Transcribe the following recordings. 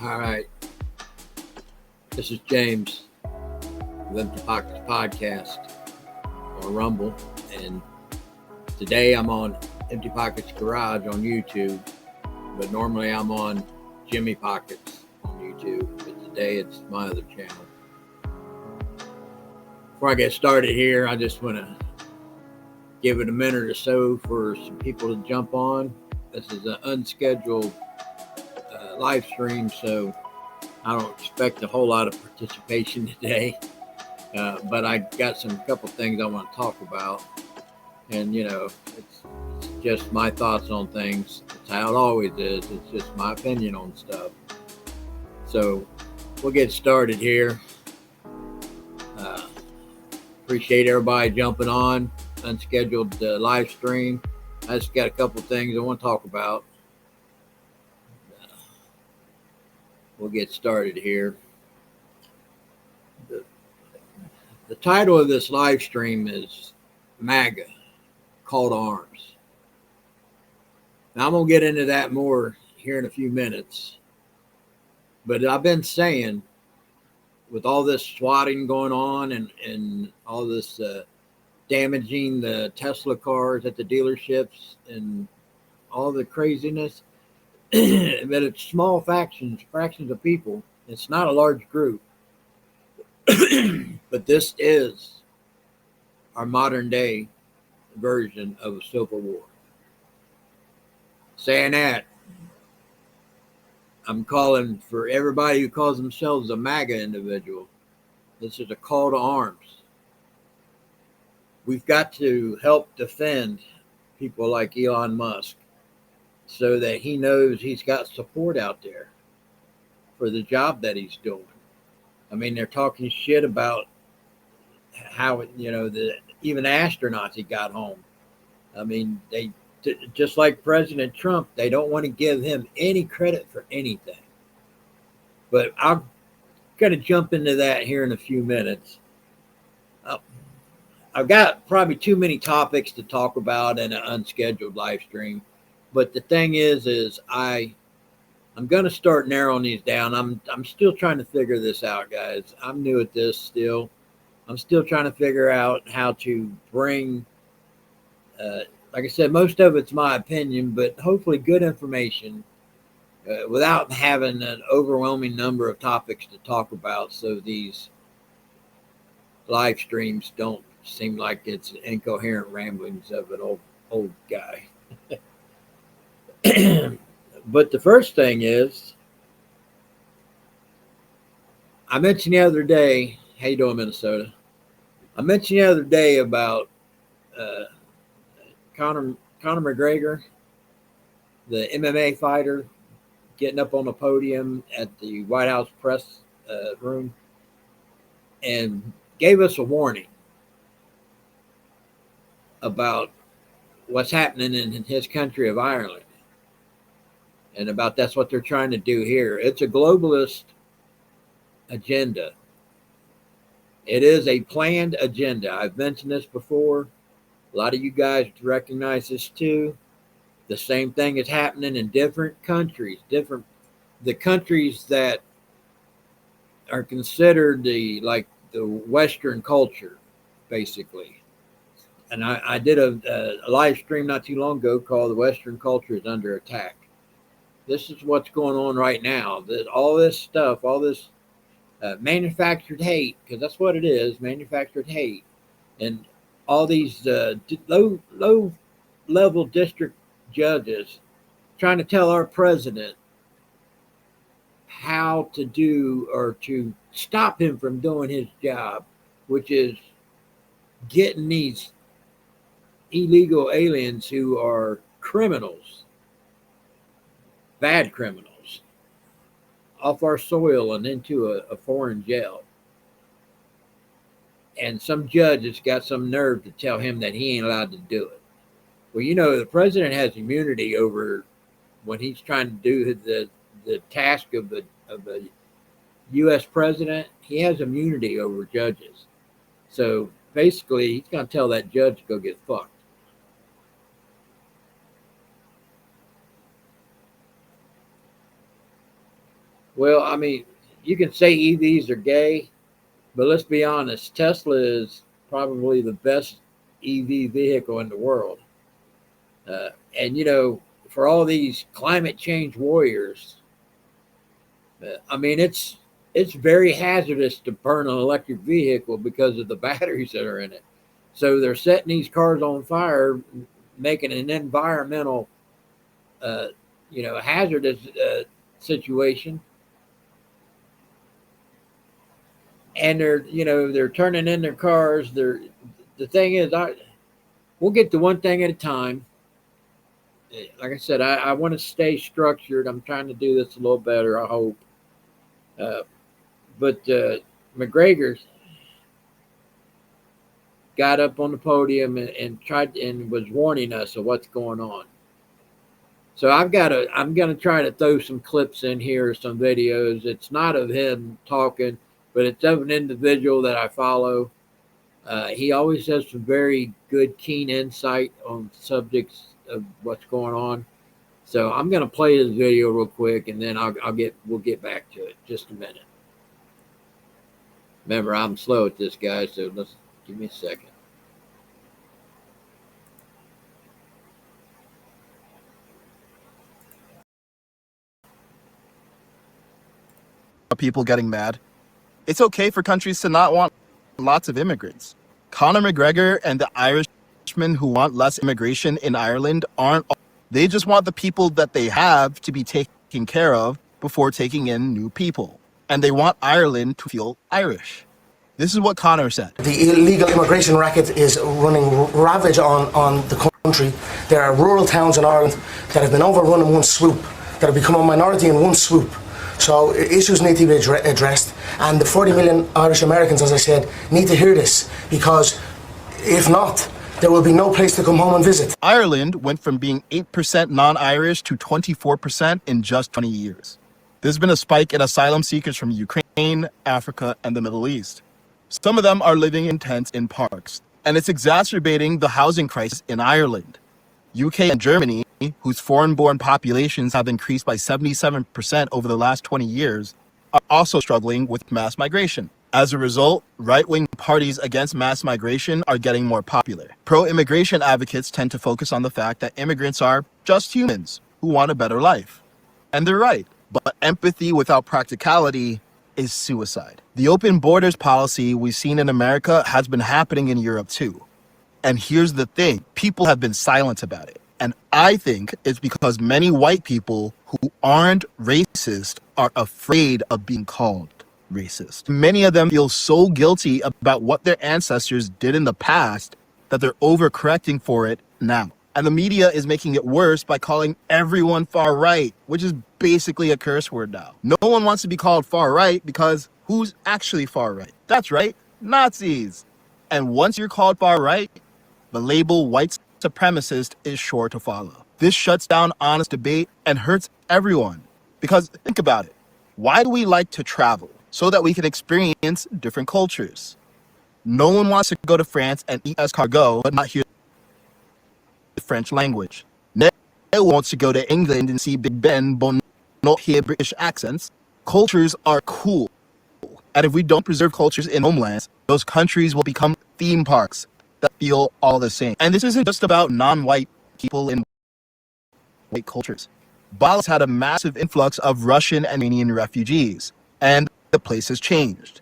All right. This is James with Empty Pockets Podcast on Rumble. And today I'm on Empty Pockets Garage on YouTube. But normally I'm on Jimmy Pockets on YouTube. But today it's my other channel. Before I get started here, I just want to give it a minute or so for some people to jump on. This is an unscheduled live stream, so I don't expect a whole lot of participation today, but I got some couple things I want to talk about, and it's just my thoughts on things. It's how it always is. It's just my opinion on stuff. So we'll get started here. Appreciate everybody jumping on unscheduled live stream. I just got a couple things I want to talk about. We'll get started here. The title of this live stream is MAGA, Call to Arms. Now, I'm going to get into that more here in a few minutes. But I've been saying, with all this swatting going on and all this damaging the Tesla cars at the dealerships and all the craziness, but it's small fractions of people. It's not a large group. But this is our modern day version of a civil war. Saying that, I'm calling for everybody who calls themselves a MAGA individual. This is a call to arms. We've got to help defend people like Elon Musk, so that he knows he's got support out there for the job that he's doing. I mean, they're talking shit about how, even astronauts he got home. I mean, they just like President Trump, they don't want to give him any credit for anything. But I'm going to jump into that here in a few minutes. I've got probably too many topics to talk about in an unscheduled live stream. But the thing is I'm going to start narrowing these down. I'm still trying to figure this out, guys. I'm new at this still. I'm still trying to figure out how to bring, like I said, most of it's my opinion, but hopefully good information without having an overwhelming number of topics to talk about, so these live streams don't seem like it's incoherent ramblings of an old guy. But the first thing is, I mentioned the other day, how you doing, Minnesota? I mentioned the other day about Conor McGregor, the MMA fighter, getting up on the podium at the White House press room and gave us a warning about what's happening in his country of Ireland. And about that's what they're trying to do here. It's a globalist agenda. It is a planned agenda. I've mentioned this before. A lot of you guys recognize this too. The same thing is happening in different countries. The countries that are considered the Western culture, basically. And I did a live stream not too long ago called "The Western Culture is Under Attack." This is what's going on right now. All this stuff, all this manufactured hate, because that's what it is, manufactured hate. And all these low-level district judges trying to tell our president how to do or to stop him from doing his job, which is getting these illegal aliens who are criminals, bad criminals, off our soil and into a foreign jail. And some judge has got some nerve to tell him that he ain't allowed to do it. Well, the president has immunity over when he's trying to do the task of the U.S. president. He has immunity over judges. So basically, he's going to tell that judge to go get fucked. Well, I mean, you can say EVs are gay, but let's be honest, Tesla is probably the best EV vehicle in the world. And for all these climate change warriors, I mean, it's very hazardous to burn an electric vehicle because of the batteries that are in it. So they're setting these cars on fire, making an environmental, uh, hazardous situation. And they're turning in their cars. The thing is, we'll get to one thing at a time. Like I said, I want to stay structured. I'm trying to do this a little better, I hope. Uh, but McGregor got up on the podium and tried and was warning us of what's going on. So I'm gonna try to throw some clips in here, some videos. It's not of him talking, but it's of an individual that I follow. He always has some very good, keen insight on subjects of what's going on. So I'm gonna play this video real quick, and then we'll get back to it. Just a minute. Remember, I'm slow at this, guys. So let's give me a second. People getting mad. It's okay for countries to not want lots of immigrants. Conor McGregor and the Irishmen who want less immigration in Ireland aren't. They just want the people that they have to be taken care of before taking in new people. And they want Ireland to feel Irish. This is what Conor said. The illegal immigration racket is running ravage on the country. There are rural towns in Ireland that have been overrun in one swoop, that have become a minority in one swoop. So issues need to be addressed, and the 40 million Irish Americans, as I said, need to hear this, because if not, there will be no place to come home and visit. Ireland went from being 8% non-Irish to 24% in just 20 years. There's been a spike in asylum seekers from Ukraine, Africa, and the Middle East. Some of them are living in tents in parks, and it's exacerbating the housing crisis in Ireland. UK and Germany, whose foreign-born populations have increased by 77% over the last 20 years, are also struggling with mass migration. As a result, right-wing parties against mass migration are getting more popular. Pro-immigration advocates tend to focus on the fact that immigrants are just humans who want a better life. And they're right, but empathy without practicality is suicide. The open borders policy we've seen in America has been happening in Europe too. And here's the thing, people have been silent about it. And I think it's because many white people who aren't racist are afraid of being called racist. Many of them feel so guilty about what their ancestors did in the past that they're overcorrecting for it now. And the media is making it worse by calling everyone far right, which is basically a curse word now. No one wants to be called far right because who's actually far right? That's right, Nazis. And once you're called far right, the label white supremacist is sure to follow. This shuts down honest debate and hurts everyone. Because think about it. Why do we like to travel? So that we can experience different cultures. No one wants to go to France and eat escargot but not hear the French language. No one wants to go to England and see Big Ben but not hear British accents. Cultures are cool. And if we don't preserve cultures in homelands, those countries will become theme parks that feel all the same. And this isn't just about non-white people in white cultures. Belarus had a massive influx of Russian and Armenian refugees, and the place has changed.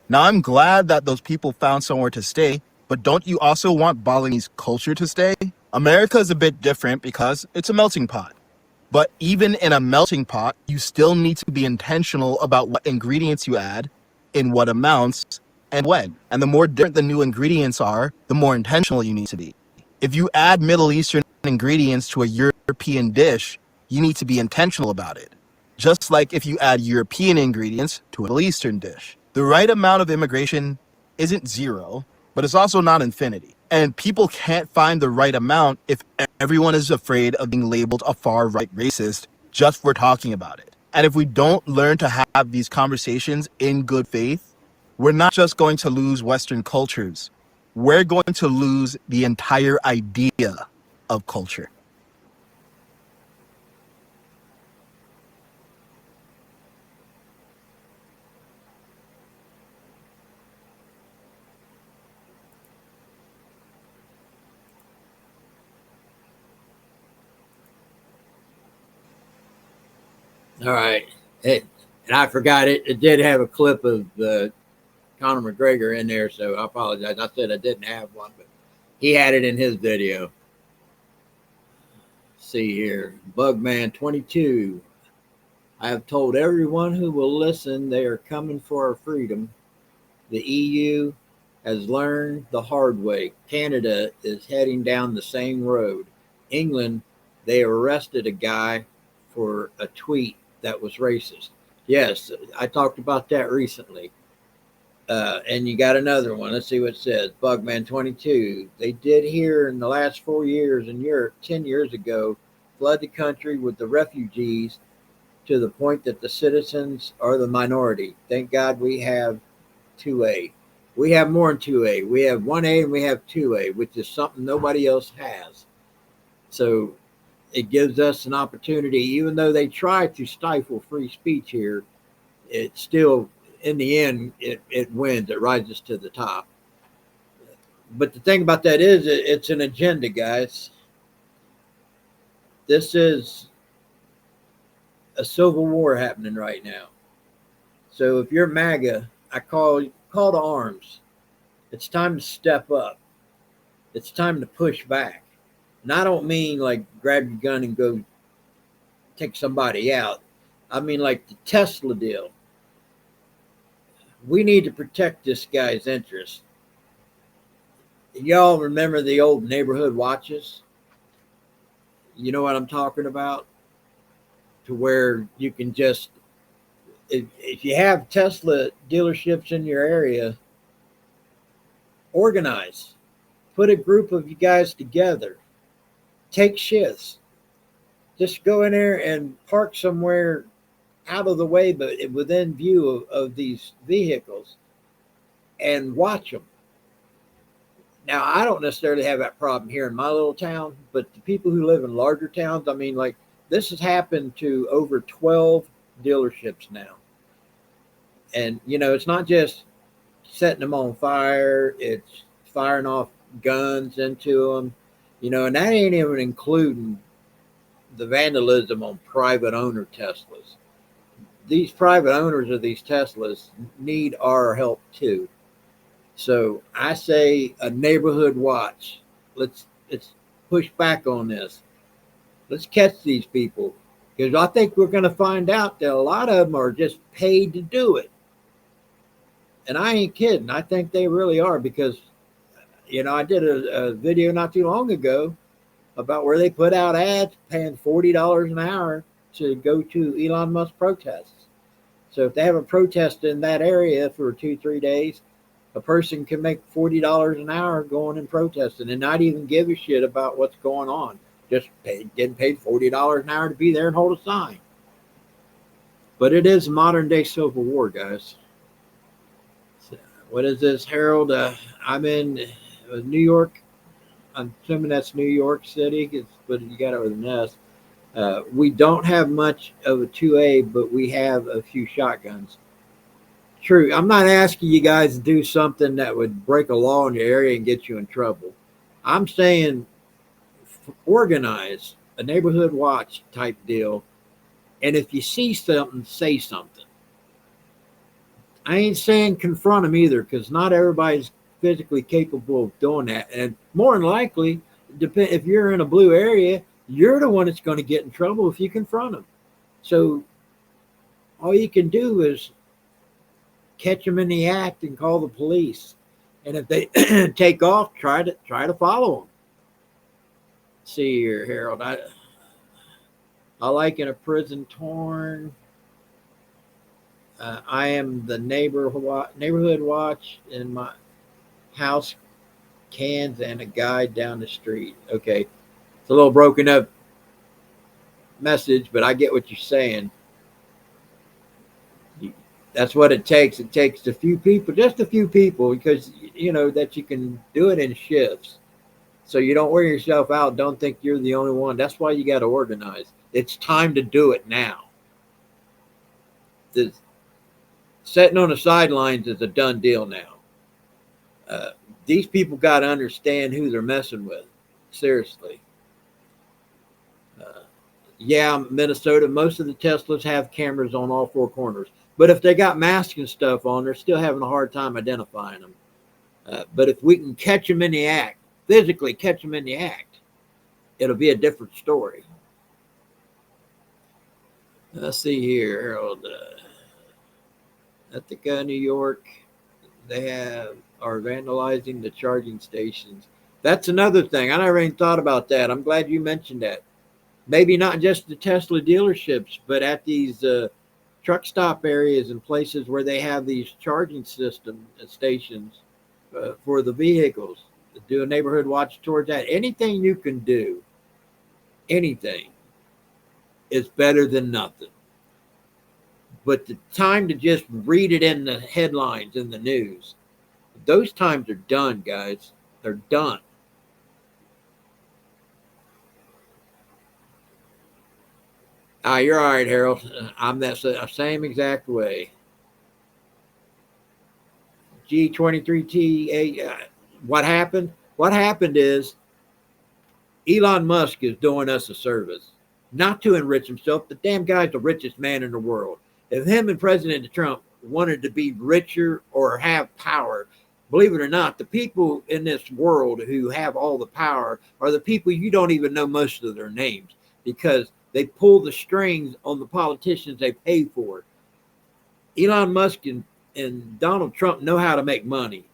Now, I'm glad that those people found somewhere to stay, but don't you also want Balinese culture to stay? America is a bit different because it's a melting pot. But even in a melting pot, you still need to be intentional about what ingredients you add, in what amounts, and when. And the more different the new ingredients are, the more intentional you need to be. If you add Middle Eastern ingredients to a European dish, you need to be intentional about it. Just like if you add European ingredients to a Middle Eastern dish. The right amount of immigration isn't zero, but it's also not infinity. And people can't find the right amount if everyone is afraid of being labeled a far-right racist just for talking about it. And if we don't learn to have these conversations in good faith, we're not just going to lose Western cultures. We're going to lose the entire idea of culture. All right. And I forgot it. It did have a clip of Conor McGregor in there, so I apologize. I said I didn't have one, but he had it in his video. See here, Bugman 22. I have told everyone who will listen they are coming for our freedom. The EU has learned the hard way. Canada is heading down the same road. England, they arrested a guy for a tweet that was racist. Yes, I talked about that recently. And you got another one. Let's see what it says. Bugman 22. They did here in the last 4 years in Europe, 10 years ago, flood the country with the refugees to the point that the citizens are the minority. Thank God we have 2A. We have more than 2A. We have 1A and we have 2A, which is something nobody else has. So it gives us an opportunity, even though they try to stifle free speech here, it still, in the end, it wins. It rises to the top. But the thing about that is, it's an agenda, guys. This is a civil war happening right now. So if you're MAGA, I call to arms. It's time to step up. It's time to push back. And I don't mean like grab your gun and go take somebody out. I mean like the Tesla deal. We need to protect this guy's interests. Y'all remember the old neighborhood watches? You know what I'm talking about? To where you can just, if you have Tesla dealerships in your area, organize. Put a group of you guys together. Take shifts. Just go in there and park somewhere out of the way, but within view of these vehicles, and watch them. Now, I don't necessarily have that problem here in my little town, but the people who live in larger towns, I mean, like, this has happened to over 12 dealerships now. And, you know, it's not just setting them on fire, it's firing off guns into them, you know, and that ain't even including the vandalism on private owner Teslas. These private owners of these Teslas need our help too. So I say a neighborhood watch. Let's push back on this. Let's catch these people, because I think we're going to find out that a lot of them are just paid to do it. And I ain't kidding. I think they really are, because, you know, I did a video not too long ago about where they put out ads paying $40 an hour to go to Elon Musk protests. So if they have a protest in that area for 2-3 days, a person can make $40 an hour going and protesting and not even give a shit about what's going on. Just getting paid $40 an hour to be there and hold a sign. But it is a modern day civil war, guys. So, what is this, Harold? I'm in New York. I'm assuming that's New York City. But you got over the nest. We don't have much of a 2A, but we have a few shotguns. True. I'm not asking you guys to do something that would break a law in your area and get you in trouble. I'm saying organize a neighborhood watch type deal. And if you see something, say something. I ain't saying confront them either, because not everybody's physically capable of doing that. And more than likely, if you're in a blue area, you're the one that's going to get in trouble if you confront them. So all you can do is catch them in the act and call the police. And if they take off, try to follow them. See here, Harold. I like in a prison torn. I am the neighborhood watch in my house, cans and a guy down the street. Okay, it's a little broken up message, but I get what you're saying. That's what it takes. It takes a few people, just a few people, because you know that you can do it in shifts. So you don't wear yourself out. Don't think you're the only one. That's why you got to organize. It's time to do it now. The sitting on the sidelines is a done deal now. These people got to understand who they're messing with. Seriously. Yeah, Minnesota, most of the Teslas have cameras on all four corners. But if they got masks and stuff on, they're still having a hard time identifying them. But if we can catch them in the act, physically catch them in the act, it'll be a different story. Let's see here, Harold. At the New York, they are vandalizing the charging stations. That's another thing. I never even thought about that. I'm glad you mentioned that. Maybe not just the Tesla dealerships, but at these truck stop areas and places where they have these charging system stations for the vehicles. Do a neighborhood watch towards that. Anything you can do, anything, is better than nothing. But the time to just read it in the headlines in the news, those times are done, guys. They're done. You're all right, Harold. I'm that same exact way. G23T. What happened? What happened is Elon Musk is doing us a service, not to enrich himself. The damn guy's the richest man in the world. If him and President Trump wanted to be richer or have power, believe it or not, the people in this world who have all the power are the people you don't even know most of their names, because they pull the strings on the politicians they pay for. Elon Musk and Donald Trump know how to make money.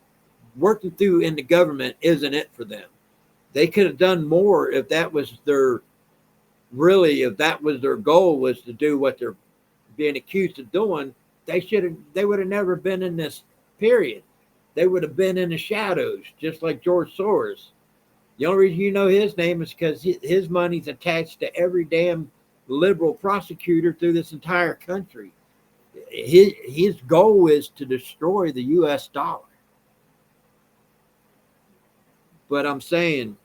Working through in the government isn't it for them. They could have done more if that was their goal, was to do what they're being accused of doing. They would have never been in this period. They would have been in the shadows, just like George Soros. The only reason you know his name is because his money's attached to every damn liberal prosecutor through this entire country. His goal is to destroy the U.S. dollar. But I'm saying,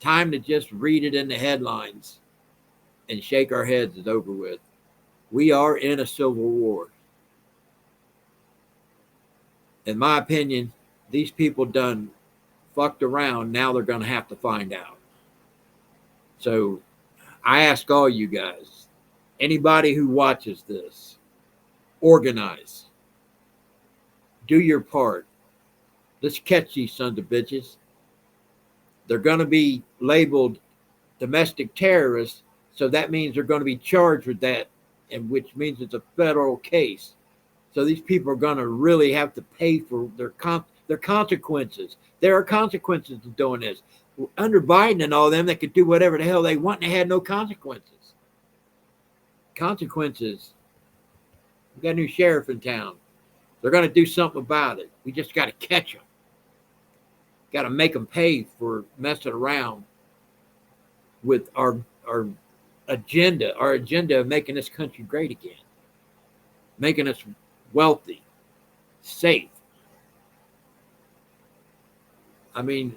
time to just read it in the headlines and shake our heads is over with. We are in a civil war. In my opinion, these people done fucked around. Now they're going to have to find out. So I ask all you guys, anybody who watches this, organize. Do your part. Let's catch these sons of bitches. They're going to be labeled domestic terrorists, so that means they're going to be charged with that, and which means it's a federal case. So these people are going to really have to pay for their consequences. There are consequences to doing this. Under Biden and all them, they could do whatever the hell they want, and they had no consequences. Consequences. We got a new sheriff in town. They're going to do something about it. We just got to catch them. Got to make them pay for messing around with our agenda of making this country great again, making us wealthy, safe. I mean,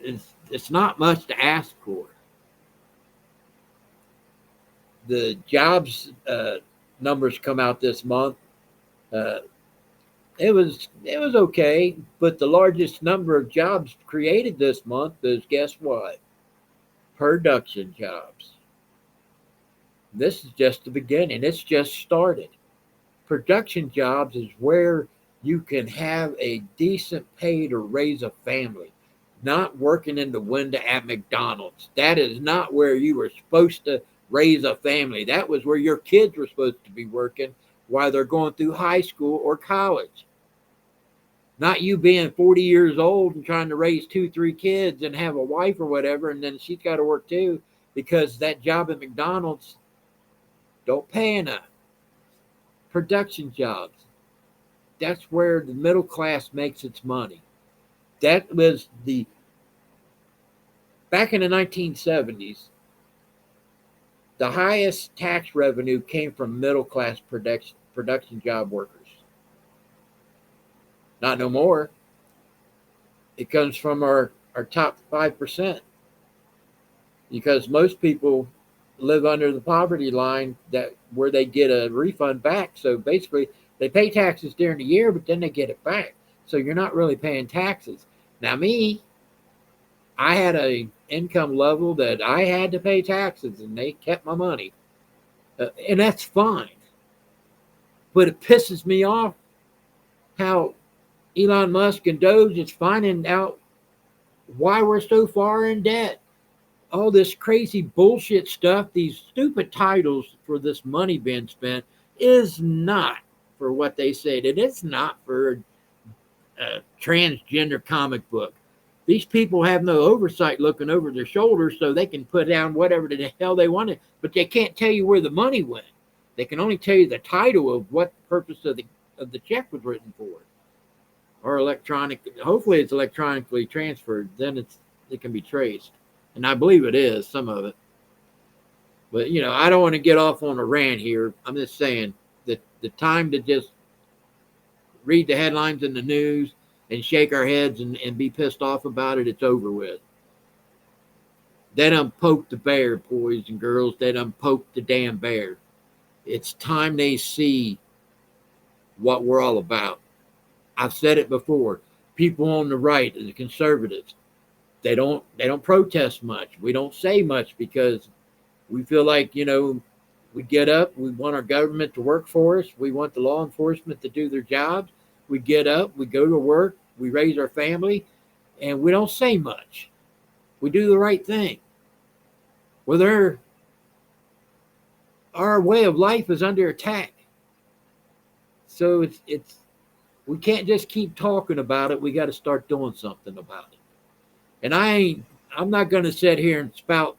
it's not much to ask for. The jobs numbers come out this month. It was okay, but the largest number of jobs created this month is, guess what? Production jobs. This is just the beginning. It's just started. Production jobs is where you can have a decent pay to raise a family, not working in the window at McDonald's. That is not where you were supposed to raise a family. That was where your kids were supposed to be working while they're going through high school or college. Not you being 40 years old and trying to raise 2-3 kids and have a wife or whatever, and then she's got to work too, because that job at McDonald's don't pay enough. Production jobs. That's where the middle class makes its money. That was back in the 1970s, the highest tax revenue came from middle class production job workers. Not no more. It comes from our top 5%, because most people live under the poverty line, that where they get a refund back. So basically they pay taxes during the year, but then they get it back. So you're not really paying taxes. Now me, I had a income level that I had to pay taxes, and they kept my money. And that's fine. But it pisses me off how Elon Musk and Doge is finding out why we're so far in debt. All this crazy bullshit stuff, these stupid titles for this money being spent is not for what they said. It is not for a transgender comic book. These people have no oversight looking over their shoulders, so they can put down whatever the hell they wanted, but they can't tell you where the money went. They can only tell you the title of what the purpose of the check was written for, or electronic. Hopefully, it's electronically transferred. Then it can be traced, and I believe it is, some of it. But I don't want to get off on a rant here. I'm just saying that the time to just read the headlines in the news and shake our heads and be pissed off about it, it's over with. They done poked the bear, boys and girls. They done poked the damn bear. It's time they see what we're all about. I've said it before. People on the right, the conservatives, they don't protest much. We don't say much because we feel like, we get up, we want our government to work for us. We want the law enforcement to do their jobs. We get up, we go to work, we raise our family, and we don't say much. We do the right thing. Well, our way of life is under attack. So it's we can't just keep talking about it. We got to start doing something about it. And I'm not going to sit here and spout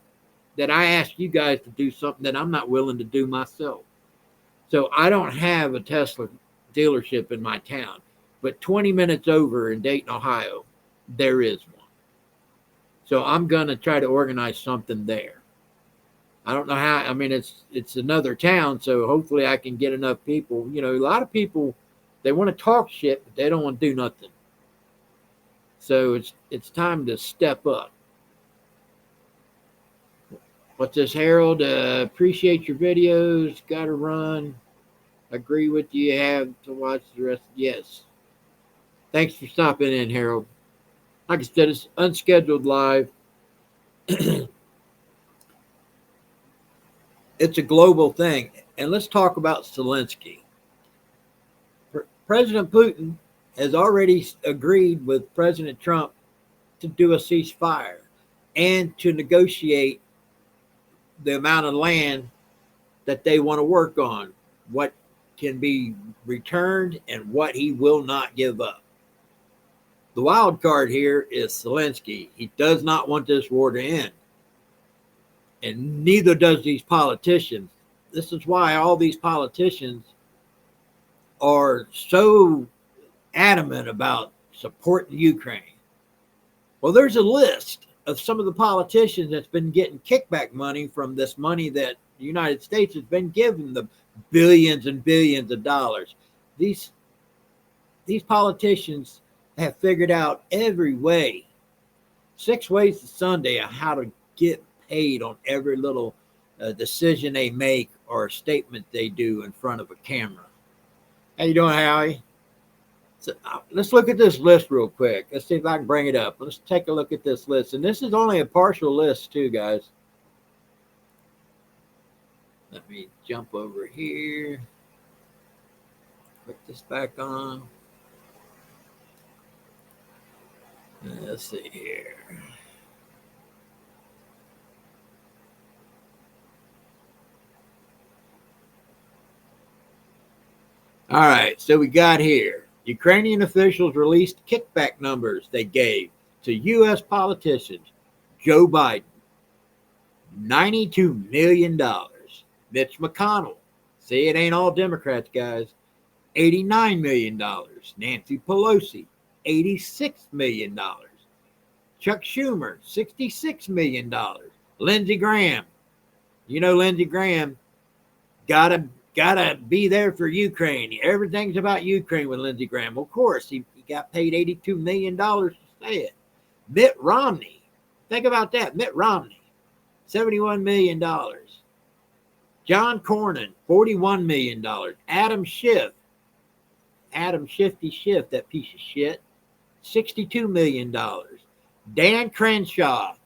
that I asked you guys to do something that I'm not willing to do myself. So I don't have a Tesla dealership in my town, but 20 minutes over in Dayton, Ohio, there is one. So I'm going to try to organize something there. I don't know how. I mean, it's another town, so hopefully I can get enough people. A lot of people, they want to talk shit, but they don't want to do nothing. So it's time to step up. What's this, Harold? Appreciate your videos. Got to run. Agree with you. Have to watch the rest. Yes. Thanks for stopping in, Harold. Like I said, it's unscheduled live. It's a global thing. And let's talk about Zelensky. President Putin has already agreed with President Trump to do a ceasefire and to negotiate the amount of land that they want to work on, what can be returned and what he will not give up. The wild card here is Zelensky. He does not want this war to end. And neither does these politicians. This is why all these politicians are so adamant about supporting Ukraine. Well, there's a list of some of the politicians that's been getting kickback money from this money that the United States has been giving them, billions and billions of dollars. These politicians have figured out every way, 6 ways to Sunday, of how to get paid on every little decision they make or statement they do in front of a camera. How you doing, Howie? So, let's look at this list real quick. Let's see if I can bring it up. Let's take a look at this list. And this is only a partial list too, guys. Let me jump over here. Put this back on. Let's see here. All right, so we got here. Ukrainian officials released kickback numbers they gave to U.S. politicians. Joe Biden, $92 million. Mitch McConnell, see, it ain't all Democrats, guys, $89 million. Nancy Pelosi, $86 million. Chuck Schumer, $66 million. Lindsey Graham, Lindsey Graham, gotta be there for Ukraine. Everything's about Ukraine with Lindsey Graham. Of course, he got paid $82 million to say it. Mitt Romney, think about that. Mitt Romney, $71 million. John Cornyn, $41 million. Adam Schiff, Shifty Schiff, that piece of shit, $62 million. Dan Crenshaw,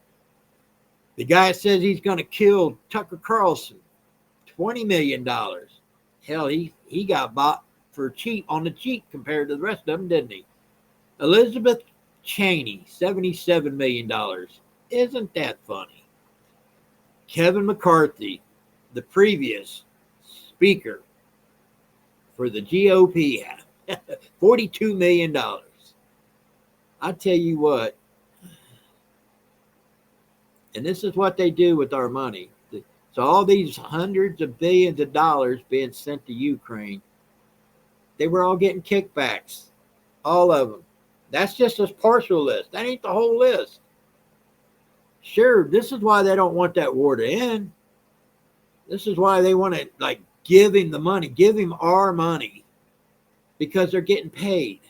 The guy says he's going to kill Tucker Carlson, $20 million. Hell, he got bought for cheap on the cheap compared to the rest of them, didn't he? Elizabeth Cheney, $77 million. Isn't that funny? Kevin McCarthy, the previous speaker for the GOP, $42 million. I tell you what, and this is what they do with our money. So all these hundreds of billions of dollars being sent to Ukraine, they were all getting kickbacks, all of them. That's just a partial list. That ain't the whole list. Sure, this is why they don't want that war to end. This is why they want to, like, give him the money, give him our money, because they're getting paid.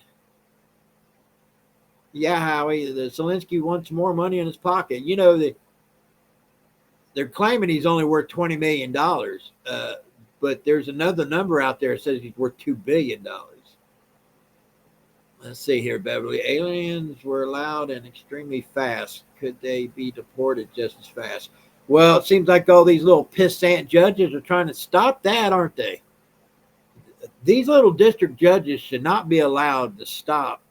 Yeah, Howie, the Zelensky wants more money in his pocket. You know, they're claiming he's only worth $20 million, but there's another number out there that says he's worth $2 billion. Let's see here, Beverly. Aliens were allowed and extremely fast. Could they be deported just as fast? Well, it seems like all these little pissant judges are trying to stop that, aren't they? These little district judges should not be allowed to stop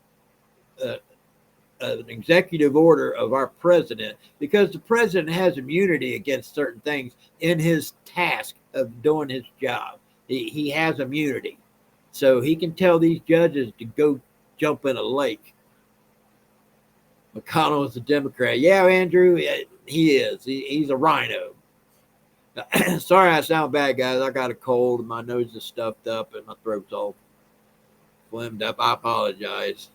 an executive order of our president, because the president has immunity against certain things in his task of doing his job. He has immunity. So he can tell these judges to go jump in a lake. McConnell is a Democrat. Yeah, Andrew, he is. He's a rhino. Sorry I sound bad, guys. I got a cold and my nose is stuffed up and my throat's all phlegmed up. I apologize.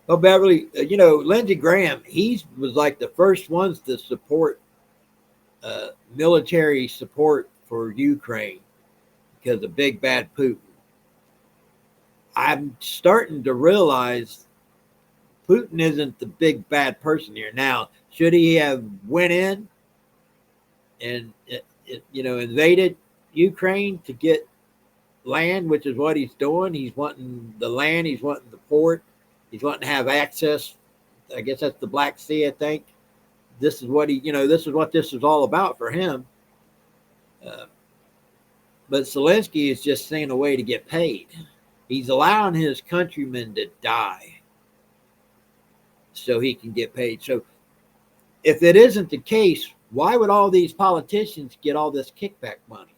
Well, Beverly, you know, Lindsey Graham, he was like the first ones to support military support for Ukraine because of big bad Putin. I'm starting to realize Putin isn't the big bad person here. Now, should he have went in and invaded Ukraine to get land, which is what he's doing? He's wanting the land, he's wanting the port, he's wanting to have access. I guess that's the Black Sea, I think. This is what this is what this is all about for him. But Zelensky is just seeing a way to get paid. He's allowing his countrymen to die so he can get paid. So if it isn't the case, why would all these politicians get all this kickback money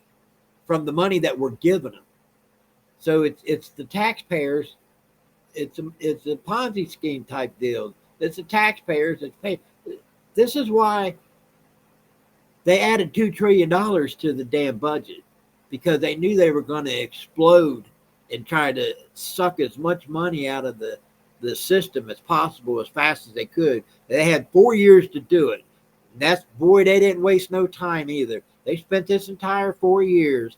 from the money that we're giving them? So it's the taxpayers. It's a Ponzi scheme type deal. It's the taxpayers that's paid. This is why they added $2 trillion to the damn budget, because they knew they were going to explode and try to suck as much money out of the system as possible as fast as they could. They had 4 years to do it. And they didn't waste no time either. They spent this entire 4 years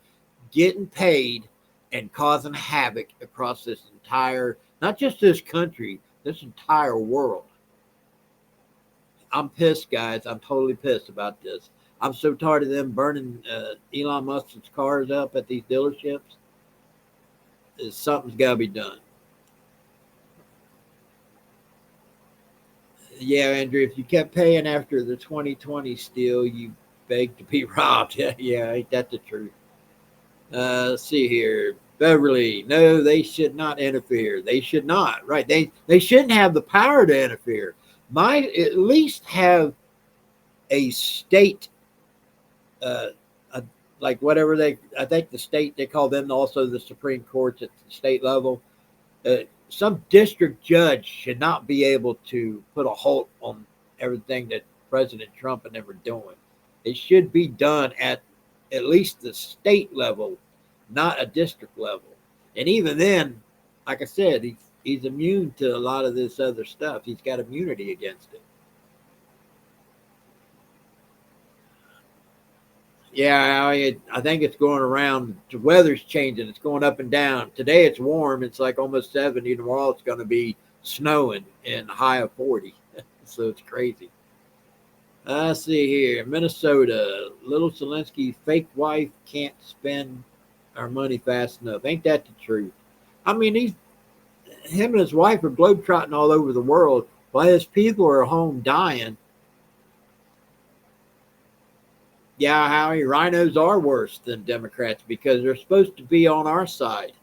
getting paid and causing havoc across this entire, not just this country, this entire world. I'm pissed, guys. I'm totally pissed about this. I'm so tired of them burning Elon Musk's cars up at these dealerships. Something's got to be done. Yeah, Andrew, if you kept paying after the 2020 steal, you begged to be robbed. Yeah, ain't that the truth? Let's see here. Beverly, no, they should not interfere. They should not, right? They shouldn't have the power to interfere. At least have a state, like whatever I think the state, they call them also the Supreme Courts at the state level. Some district judge should not be able to put a halt on everything that President Trump and them are doing. It should be done at least the state level, not a district level. And even then, like I said, he's immune to a lot of this other stuff. He's got immunity against it. Yeah, I think it's going around. The weather's changing. It's going up and down. Today it's warm. It's like almost 70. Tomorrow it's going to be snowing and a high of 40. So it's crazy. Let's see here. Minnesota. Little Zelensky fake wife can't spend our money fast enough. Ain't that the truth? I mean, him and his wife are globetrotting all over the world. while his people are home dying. Yeah, Howie, rhinos are worse than Democrats because they're supposed to be on our side,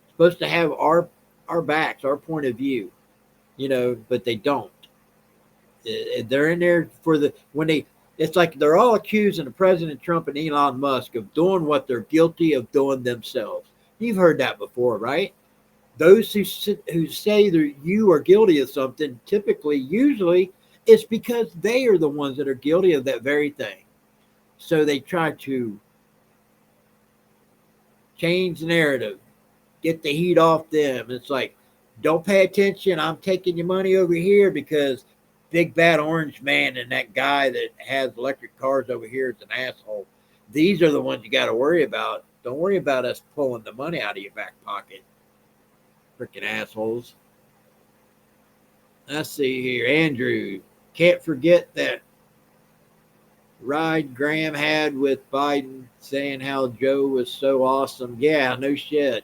supposed to have our backs, our point of view, but they don't. They're in there for the when they. It's like they're all accusing President Trump and Elon Musk of doing what they're guilty of doing themselves. You've heard that before, right? Those who say that you are guilty of something, usually, it's because they are the ones that are guilty of that very thing. So they try to change the narrative, get the heat off them. It's like, don't pay attention. I'm taking your money over here because big bad orange man and that guy that has electric cars over here is an asshole. These are the ones you got to worry about. Don't worry about us pulling the money out of your back pocket. Freaking assholes. Let's see here. Andrew, can't forget that ride Graham had with Biden saying how Joe was so awesome. Yeah, no shit.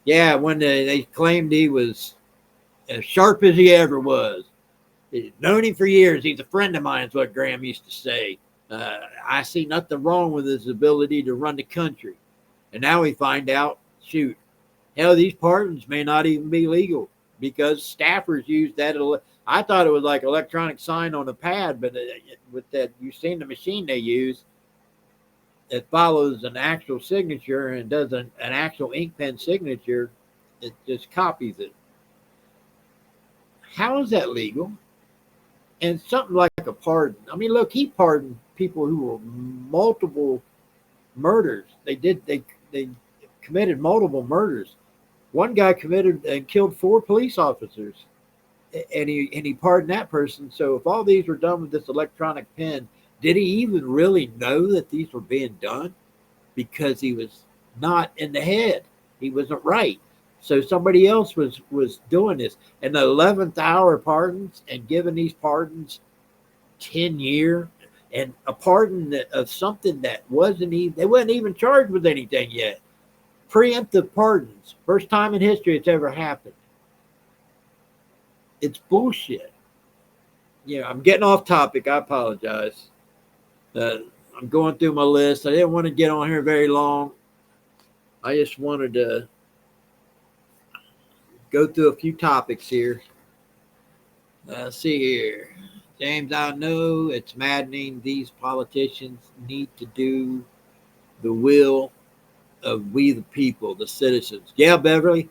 Yeah, when they claimed he was as sharp as he ever was. He's known him for years. He's a friend of mine, is what Graham used to say. I see nothing wrong with his ability to run the country. And now we find out, shoot, hell, these pardons may not even be legal because staffers use that. I thought it was like electronic sign on a pad, but with that, you've seen the machine they use. It follows an actual signature and does an actual ink pen signature. It just copies it. How is that legal? And something like a pardon. I mean, look, he pardoned people who were multiple murders. They committed multiple murders. One guy committed and killed 4 police officers, and he pardoned that person. So if all these were done with this electronic pen, did he even really know that these were being done? Because he was not in the head. He wasn't right. So somebody else was doing this. And the 11th hour pardons and giving these pardons 10-year and a pardon of something that they wasn't even charged with anything yet. Preemptive pardons. First time in history it's ever happened. It's bullshit. I'm getting off topic. I apologize. I'm going through my list. I didn't want to get on here very long. I just wanted to go through a few topics here. Let's see here. James, I know it's maddening. These politicians need to do the will of we the people, the citizens. Yeah, Beverly,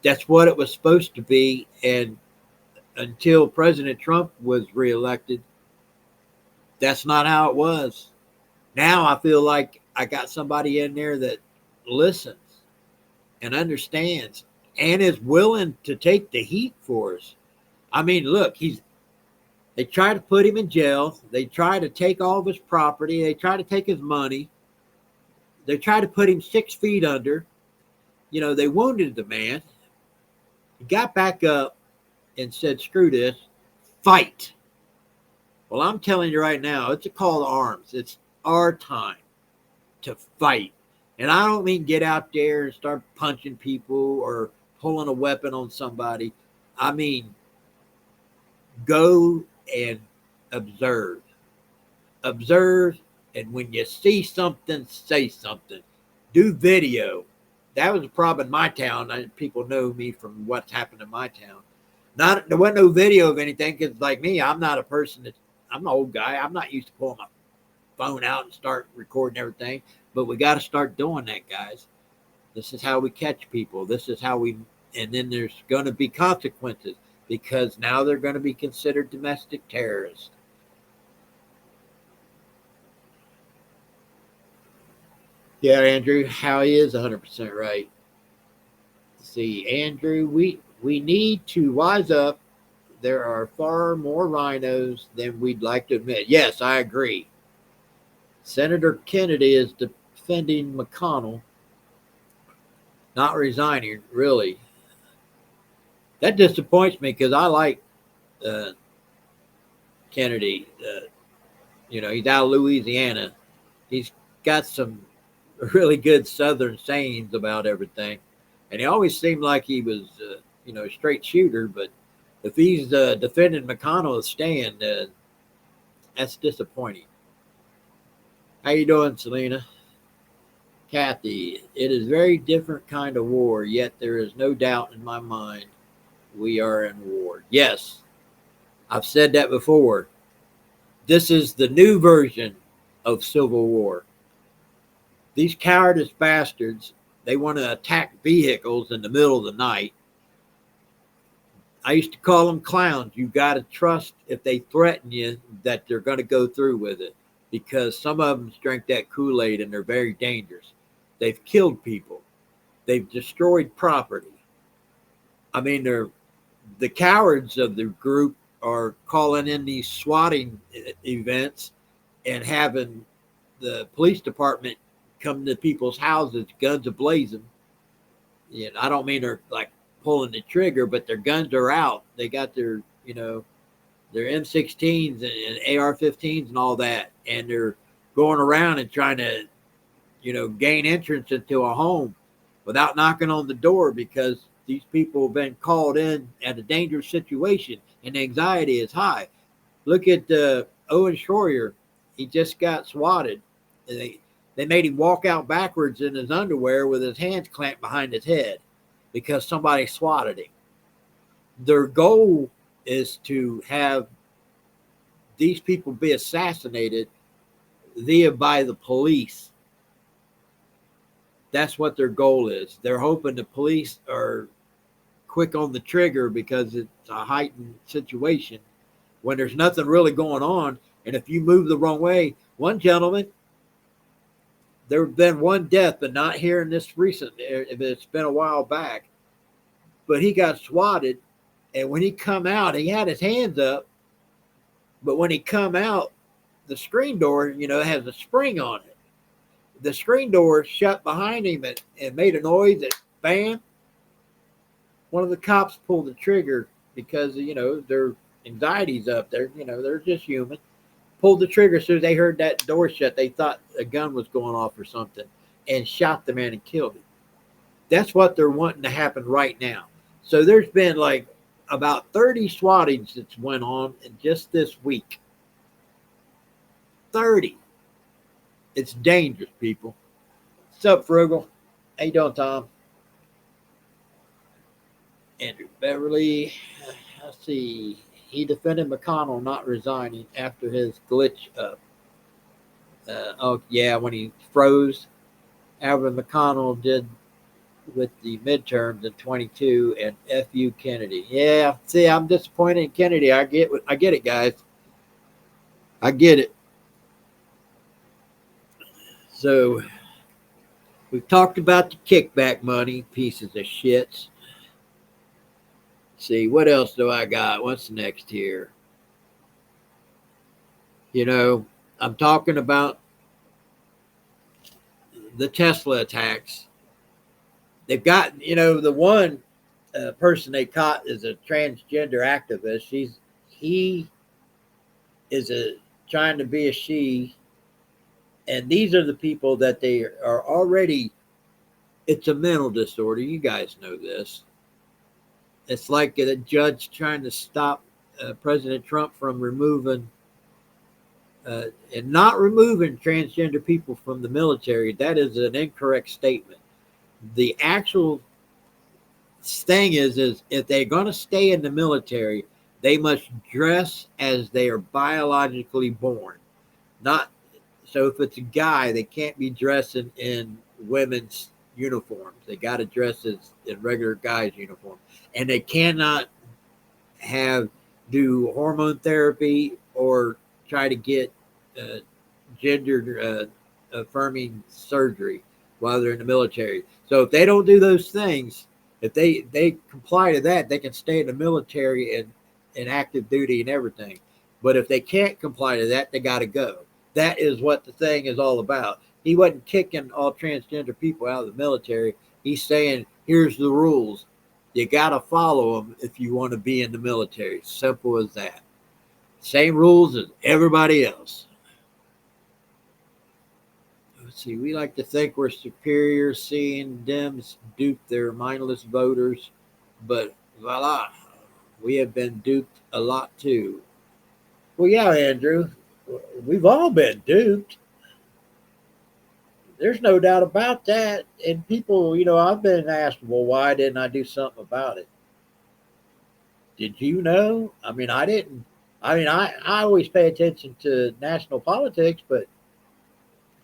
that's what it was supposed to be. And until President Trump was reelected, that's not how it was. Now I feel like I got somebody in there that listens and understands and is willing to take the heat for us. I mean, look, they try to put him in jail. They try to take all of his property. They try to take his money. They try to put him 6 feet under. They wounded the man. He got back up and said, screw this, fight. Well, I'm telling you right now, it's a call to arms. It's our time to fight. And I don't mean get out there and start punching people or pulling a weapon on somebody. I mean, go and observe. Observe, and when you see something, say something. Do video. That was a problem in my town. People know me from what's happened in my town. There wasn't no video of anything because, like me, I'm not a person I'm an old guy. I'm not used to pulling my phone out and start recording everything. But we got to start doing that, guys. This is how we catch people. This is how and then there's going to be consequences because now they're going to be considered domestic terrorists. Yeah, Andrew, Howie is 100% right. See, Andrew, we need to wise up. There are far more rhinos than we'd like to admit. Yes, I agree. Senator Kennedy is defending McConnell, not resigning, really. That disappoints me because I like Kennedy. He's out of Louisiana. He's got some really good Southern sayings about everything. And he always seemed like he was, a straight shooter, but if he's defending McConnell's stand, that's disappointing. How you doing, Selena? Kathy, it is a very different kind of war, yet there is no doubt in my mind we are in war. Yes, I've said that before. This is the new version of civil war. These cowardice bastards, they want to attack vehicles in the middle of the night. I used to call them clowns. You got to trust if they threaten you that they're going to go through with it, because some of them drink that Kool-Aid and they're very dangerous. They've killed people. They've destroyed property. I mean, the cowards of the group are calling in these swatting events and having the police department come to people's houses, guns ablazing. And I don't mean they're like pulling the trigger, but their guns are out. They got their, their M16s and AR-15s and all that, and they're going around and trying to, gain entrance into a home without knocking on the door, because these people have been called in at a dangerous situation and anxiety is high. Look at Owen Schroyer. He just got swatted. They made him walk out backwards in his underwear with his hands clamped behind his head because somebody swatted him. Their goal is to have these people be assassinated by the police. That's what their goal is. They're hoping the police are quick on the trigger because it's a heightened situation when there's nothing really going on. And if you move the wrong way, one gentleman, there have been one death, but not here in this recent, it's been a while back, but he got swatted. And when he come out, he had his hands up, but when he come out, the screen door, has a spring on it. The screen door shut behind him and made a noise that bam. One of the cops pulled the trigger because, their anxiety's up there. They're just human. Pulled the trigger as soon as they heard that door shut. They thought a gun was going off or something and shot the man and killed him. That's what they're wanting to happen right now. So there's been like about 30 swattings that's went on in just this week. 30. It's dangerous, people. What's up, Frugal? How you doing, Tom? Andrew Beverly. Let's see. He defended McConnell not resigning after his glitch up. When he froze. Alvin McConnell did with the midterms in 22 and F.U. Kennedy. Yeah, see, I'm disappointed in Kennedy. I get it, guys. I get it. So we've talked about the kickback money, pieces of shits. See, what else do I got? What's next here? I'm talking about the Tesla attacks. They've got, the one person they caught is a transgender activist. He is trying to be a she. And these are the people that they are already, it's a mental disorder. You guys know this. It's like a judge trying to stop President Trump from removing and not removing transgender people from the military. That is an incorrect statement. The actual thing is if they're going to stay in the military, they must dress as they are biologically born. So if it's a guy, they can't be dressing in women's uniforms. They got to dress as in regular guys' uniform. And they cannot do hormone therapy or try to get gender affirming surgery while they're in the military. So if they don't do those things, if they comply to that, they can stay in the military and in active duty and everything. But if they can't comply to that, they got to go. That is what the thing is all about. He wasn't kicking all transgender people out of the military. He's saying, here's the rules. You got to follow them if you want to be in the military. Simple as that. Same rules as everybody else. Let's see. We like to think we're superior, seeing Dems dupe their mindless voters. But voila. We have been duped a lot too. Well, yeah, Andrew, we've all been duped. There's no doubt about that. And people, I've been asked, well, why didn't I do something about it? Did you know? I mean, I didn't. I mean, I always pay attention to national politics, but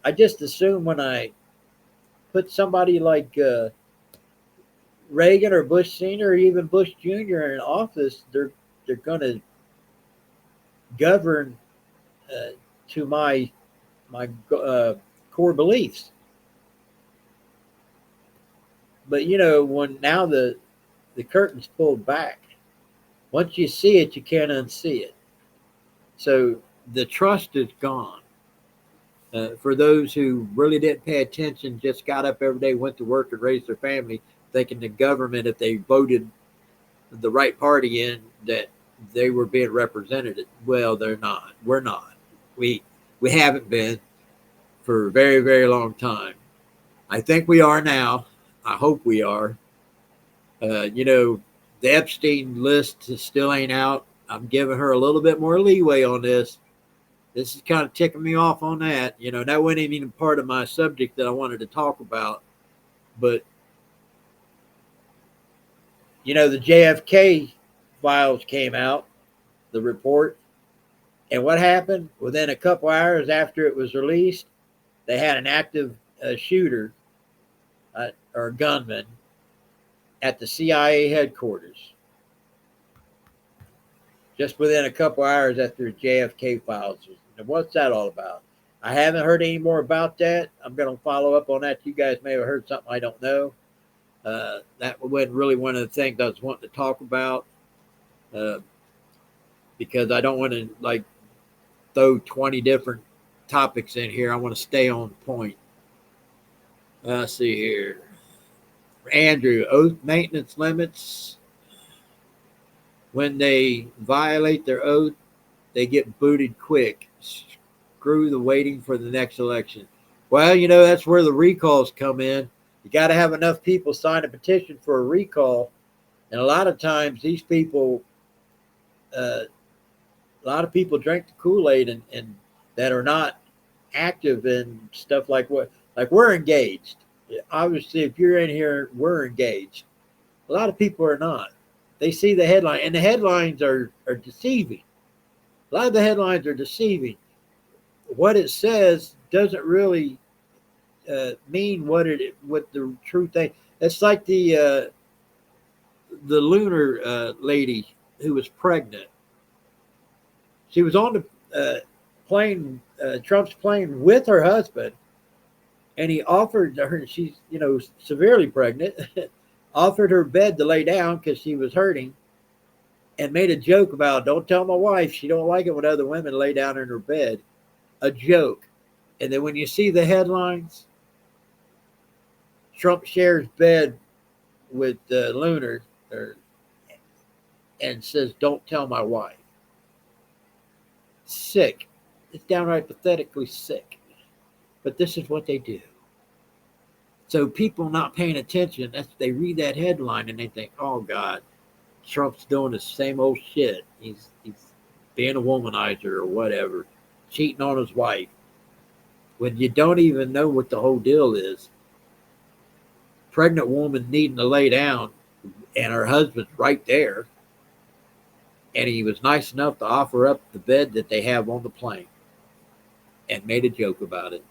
I just assume when I put somebody like Reagan or Bush Senior or even Bush Junior in office, they're going to govern uh, to my core beliefs. But when now the curtain's pulled back, once you see it, you can't unsee it. So the trust is gone. For those who really didn't pay attention, just got up every day, went to work, and raised their family, thinking the government, if they voted the right party in, that they were being represented. Well, they're not. We're not. We we haven't been for a very, very long time. I think we are now. I hope we are. The Epstein list still ain't out. I'm giving her a little bit more leeway on this. This is kind of ticking me off on that. That wasn't even part of my subject that I wanted to talk about. But, the JFK files came out, the report. And what happened? Within a couple hours after it was released, they had an active shooter or gunman at the CIA headquarters. Just within a couple hours after the JFK files. And what's that all about? I haven't heard any more about that. I'm going to follow up on that. You guys may have heard something I don't know. That wasn't really one of the things I was wanting to talk about because I don't want to throw 20 different topics in here. I want to stay on point. Let's see here. Andrew, oath maintenance limits. When they violate their oath, they get booted quick. Screw the waiting for the next election. Well, that's where the recalls come in. You got to have enough people sign a petition for a recall. And a lot of times these people, a lot of people drink the Kool-Aid and that are not active in stuff like we're engaged. Obviously, if you're in here, we're engaged. A lot of people are not. They see the headline, and the headlines are deceiving. A lot of the headlines are deceiving. What it says doesn't really mean what the true thing. It's like the lunar lady who was pregnant. She was on the plane, Trump's plane, with her husband, and he offered her. She's severely pregnant. Offered her bed to lay down because she was hurting, and made a joke about, don't tell my wife, she don't like it when other women lay down in her bed. A joke. And then when you see the headlines, Trump shares bed with Lunar and says, don't tell my wife. Sick. It's downright pathetically sick. But this is what they do. So people not paying attention, they read that headline and they think, oh God, Trump's doing the same old shit. He's being a womanizer or whatever, cheating on his wife. When you don't even know what the whole deal is. Pregnant woman needing to lay down and her husband's right there. And he was nice enough to offer up the bed that they have on the plane and made a joke about it.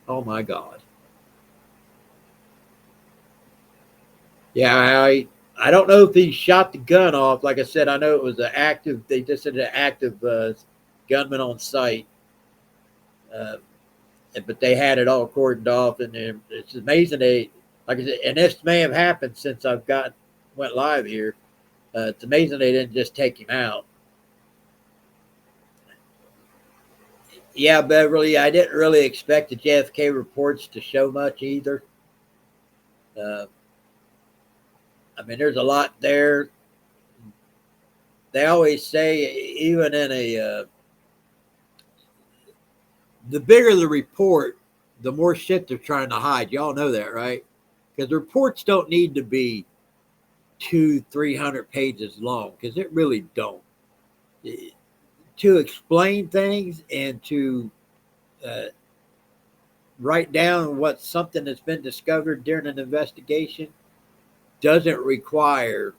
Oh my God. Yeah, I don't know if he shot the gun off. Like I said, I know it was they just said an active gunman on site. But they had it all cordoned off, and it's amazing like I said, and this may have happened since went live here. It's amazing they didn't just take him out. Yeah, Beverly, I didn't really expect the JFK reports to show much either. There's a lot there. They always say, even in the bigger the report, the more shit they're trying to hide. Y'all know that, right? Because the reports don't need to be 200-300 pages long, because it really don't. To explain things and to uh, write down what something that's been discovered during an investigation doesn't require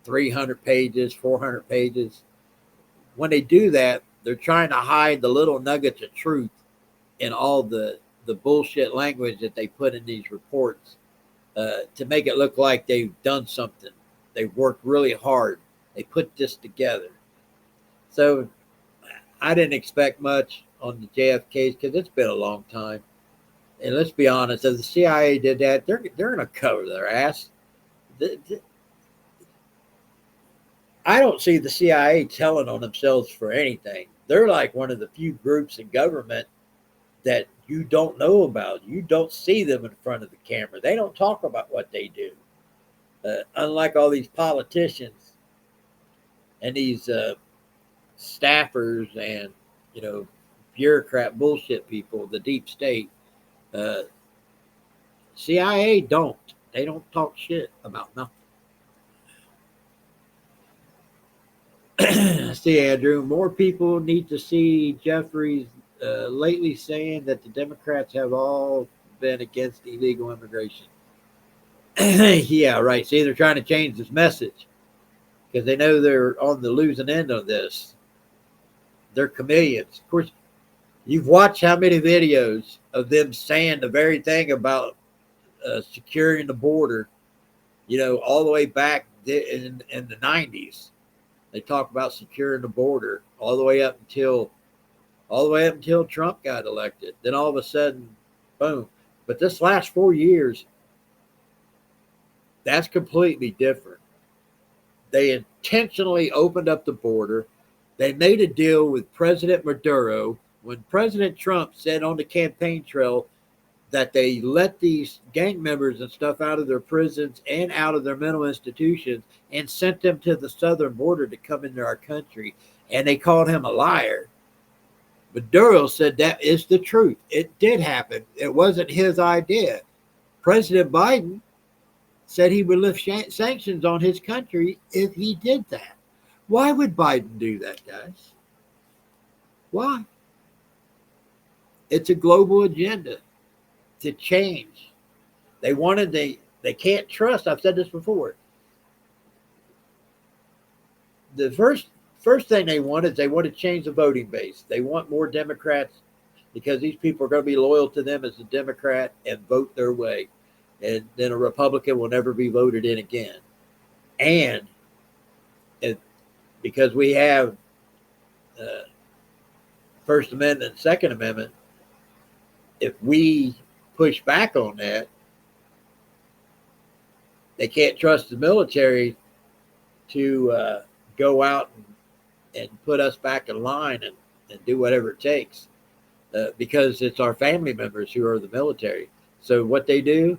300 pages, 400 pages. When they do that, they're trying to hide the little nuggets of truth in all the bullshit language that they put in these reports, to make it look like they've done something. They worked really hard. They put this together. So I didn't expect much on the JFK because it's been a long time. And let's be honest, if the CIA did that, they're going to cover their ass. I don't see the CIA telling on themselves for anything. They're like one of the few groups in government that you don't know about. You don't see them in front of the camera. They don't talk about what they do. Unlike all these politicians and these staffers and, bureaucrat bullshit people, the deep state, CIA don't. They don't talk shit about nothing. See, Andrew, more people need to see Jeffries lately saying that the Democrats have all been against illegal immigration. Yeah, right. See, they're trying to change this message because they know they're on the losing end of this. They're chameleons. Of course, you've watched how many videos of them saying the very thing about securing the border, all the way back in the 90s. They talk about securing the border all the way up until Trump got elected. Then all of a sudden, boom. But this last 4 years, that's completely different. They intentionally opened up the border. They made a deal with President Maduro when President Trump said on the campaign trail that they let these gang members and stuff out of their prisons and out of their mental institutions and sent them to the southern border to come into our country. And they called him a liar. Maduro said that is the truth. It did happen. It wasn't his idea. President Biden said he would lift sanctions on his country if he did that. Why would Biden do that, guys? Why? It's a global agenda to change. They can't trust. I've said this before. The first thing they want is they want to change the voting base. They want more Democrats because these people are going to be loyal to them as a Democrat and vote their way. And then a Republican will never be voted in again. And because we have First Amendment and Second Amendment, if we push back on that, they can't trust the military to go out and put us back in line and do whatever it takes, because it's our family members who are the military. So what they do,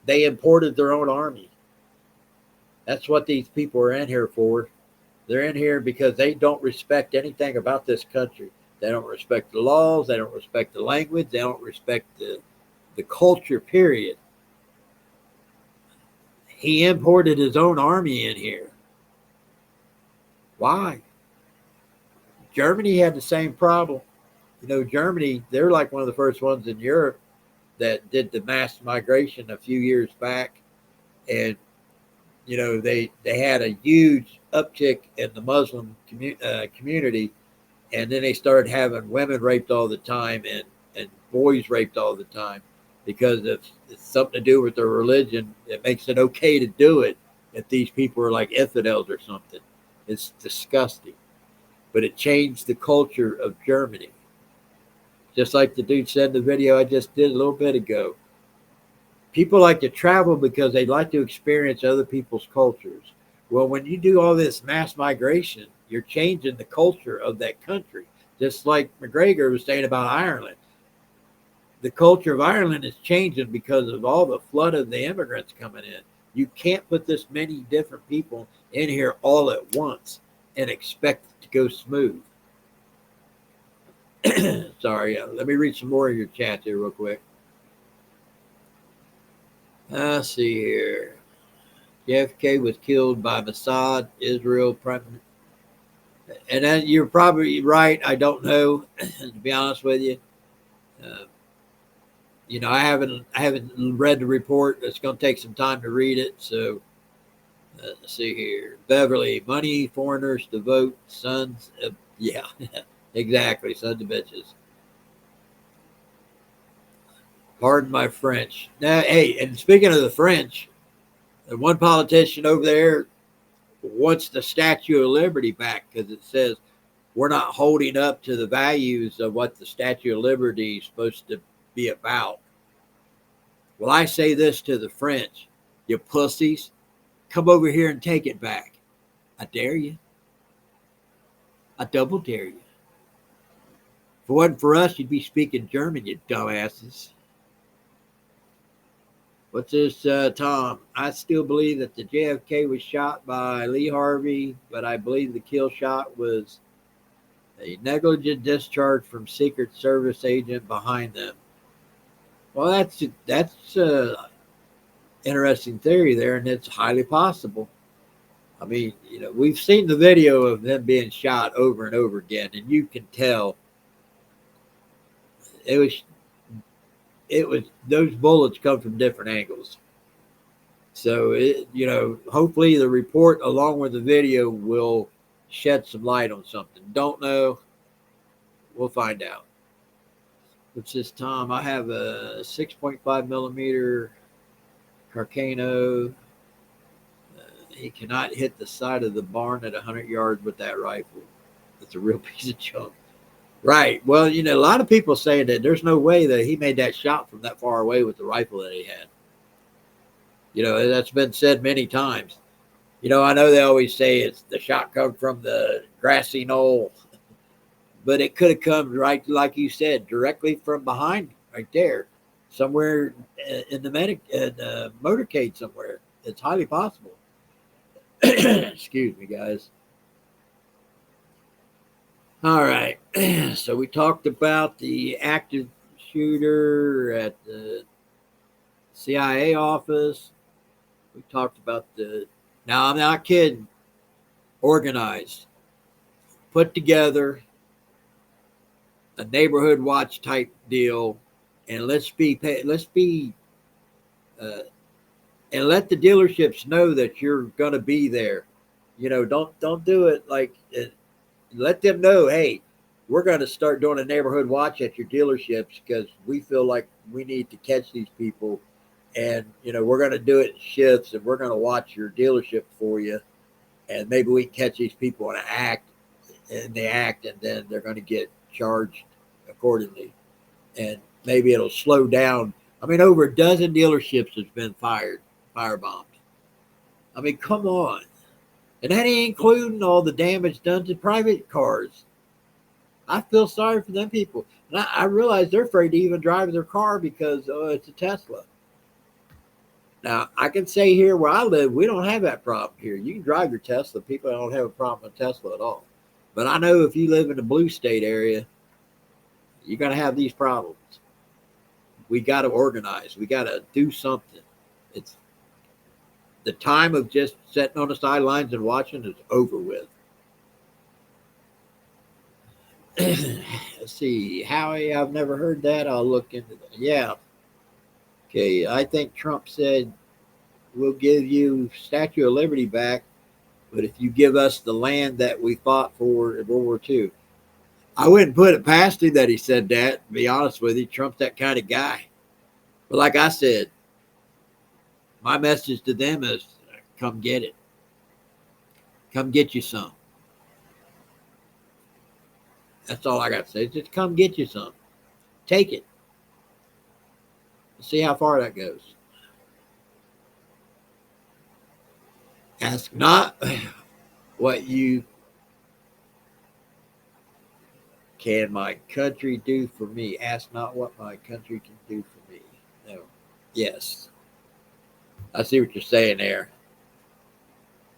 they imported their own army. That's what these people are in here for. They're in here because they don't respect anything about this country. They don't respect the laws. They don't respect the language. They don't respect the culture, period. He imported his own army in here. Why? Germany had the same problem. Germany, they're like one of the first ones in Europe that did the mass migration a few years back. And, they had a huge uptick in the Muslim community. And then they started having women raped all the time and boys raped all the time because it's something to do with their religion. It makes it okay to do it if these people are like infidels or something. It's disgusting. But it changed the culture of Germany. Just like the dude said in the video I just did a little bit ago. People like to travel because they like to experience other people's cultures. Well, when you do all this mass migration, you're changing the culture of that country. Just like McGregor was saying about Ireland. The culture of Ireland is changing because of all the flood of the immigrants coming in. You can't put this many different people in here all at once and expect it to go smooth. Sorry, let me read some more of your chat here real quick. Let's see here. JFK was killed by Mossad, Israel. And then you're probably right. I don't know, to be honest with you. Uh, I haven't read the report. It's going to take some time to read it. So let's see here. Beverly, money, foreigners to vote, sons. Yeah, exactly. Sons of bitches. Pardon my French. Now, hey, and speaking of the French, the one politician over there wants the Statue of Liberty back because it says we're not holding up to the values of what the Statue of Liberty is supposed to be about. Well, I say this to the French, you pussies, come over here and take it back. I dare you. I double dare you. If it wasn't for us, you'd be speaking German, you dumbasses. What's this, Tom? I still believe that the JFK was shot by Lee Harvey, but I believe the kill shot was a negligent discharge from Secret Service agent behind them. Well, that's interesting theory there, and it's highly possible. I mean, we've seen the video of them being shot over and over again, and you can tell it was those bullets come from different angles. So hopefully the report along with the video will shed some light on something. Don't know. We'll find out. What's this, Tom? I have a 6.5 millimeter Carcano. He cannot hit the side of the barn at 100 yards with that rifle. That's a real piece of junk. Right. Well, a lot of people say that there's no way that he made that shot from that far away with the rifle that he had. That's been said many times. I know they always say it's the shot come from the grassy knoll, but it could have come right, like you said, directly from behind, right there, somewhere in the motorcade somewhere. It's highly possible. Excuse me, guys. All right. So we talked about the active shooter at the CIA office. We talked about now I'm not kidding, organized, put together a neighborhood watch type deal, and and let the dealerships know that you're going to be there. Don't do it like let them know, hey, we're going to start doing a neighborhood watch at your dealerships because we feel like we need to catch these people. And, we're going to do it in shifts and we're going to watch your dealership for you. And maybe we can catch these people in they act, and then they're going to get charged accordingly. And maybe it'll slow down. I mean, over a dozen dealerships has been firebombed. I mean, come on. And that ain't including all the damage done to private cars. I feel sorry for them people. And I realize they're afraid to even drive their car because it's a Tesla. Now, I can say here where I live, we don't have that problem here. You can drive your Tesla. People don't have a problem with Tesla at all. But I know if you live in the blue state area, you're going to have these problems. We got to organize. We got to do something. It's the time of just sitting on the sidelines and watching is over with. Let's see. Howie, I've never heard that. I'll look into that. Yeah. Okay. I think Trump said we'll give you Statue of Liberty back, but if you give us the land that we fought for in World War II. I wouldn't put it past him that he said that, to be honest with you. Trump's that kind of guy. But like I said, my message to them is come get it. Come get you some. That's all I got to say. Just come get you some. Take it. See how far that goes. Ask not what you can my country do for me. Ask not what my country can do for me. No. Yes. I see what you're saying there.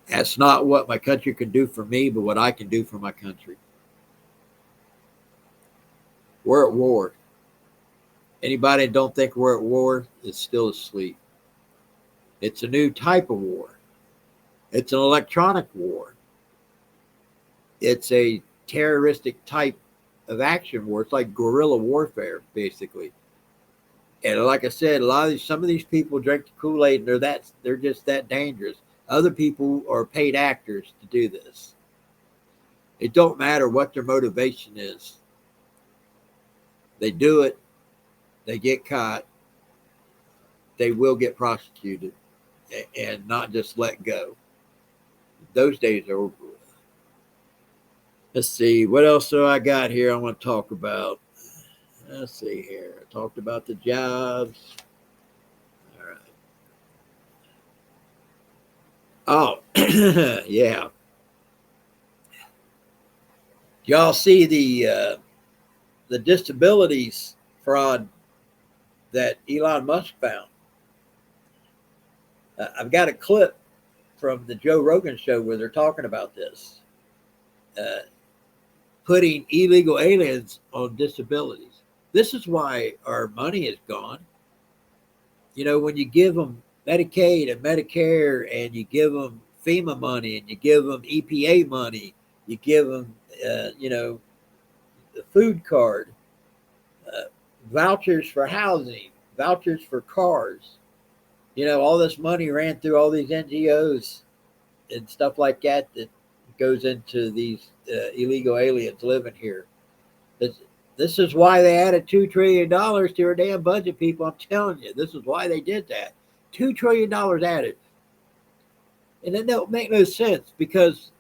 Ask not what my country can do for me, but what I can do for my country. We're at war. Anybody that don't think we're at war is still asleep. It's a new type of war. It's an electronic war. It's a terroristic type of action war. It's like guerrilla warfare, basically. And like I said, some of these people drink the Kool-Aid, and they're just that dangerous. Other people are paid actors to do this. It don't matter what their motivation is. They do it. They get caught. They will get prosecuted and not just let go. Those days are over with. Let's see. What else do I got here I want to talk about? Let's see here. I talked about the jobs. All right. Oh, yeah. Y'all see the disabilities fraud that Elon Musk found? I've got a clip from the Joe Rogan show where they're talking about this, putting illegal aliens on disabilities. This is why our money is gone. You know, when you give them Medicaid and Medicare, and you give them FEMA money, and you give them EPA money, you give them, the food card, vouchers for housing, vouchers for cars. All this money ran through all these NGOs and stuff like that goes into these illegal aliens living here. This is why they added $2 trillion to our damn budget, people. I'm telling you, this is why they did that. $2 trillion added. And it don't make no sense, because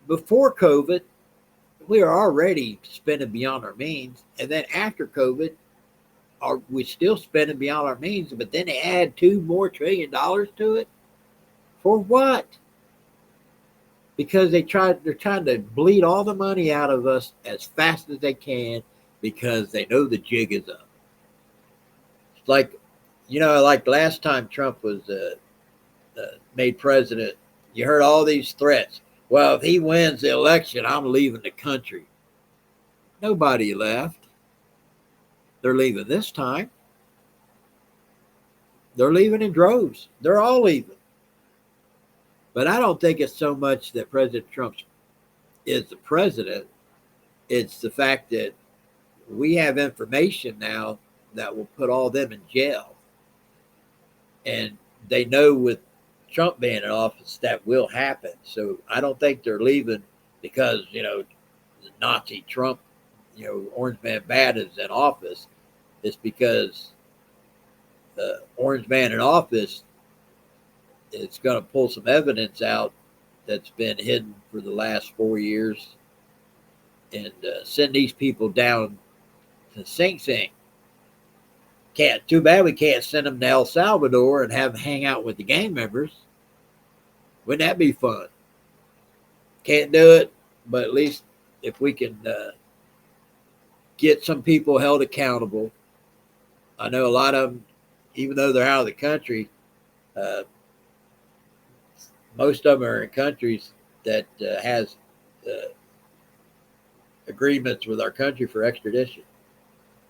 before COVID, we were already spending beyond our means. And then after COVID, we're still spending beyond our means, but then they add $2 more trillion to it. For what? Because they're trying to bleed all the money out of us as fast as they can, because they know the jig is up. It's like, like last time Trump was made president, you heard all these threats. Well, if he wins the election, I'm leaving the country. Nobody left. They're leaving this time. They're leaving in droves. They're all leaving. But I don't think it's so much that President Trump is the president. It's the fact that we have information now that will put all them in jail. And they know with Trump being in office that will happen. So I don't think they're leaving because, Nazi Trump, Orange Man Bad is in office. It's because the Orange Man in office, it's going to pull some evidence out that's been hidden for the last 4 years and send these people down to Sing Sing. Too bad we can't send them to El Salvador and have them hang out with the gang members. Wouldn't that be fun? Can't do it, but at least if we can get some people held accountable. I know a lot of them, even though they're out of the country, most of them are in countries that has agreements with our country for extradition.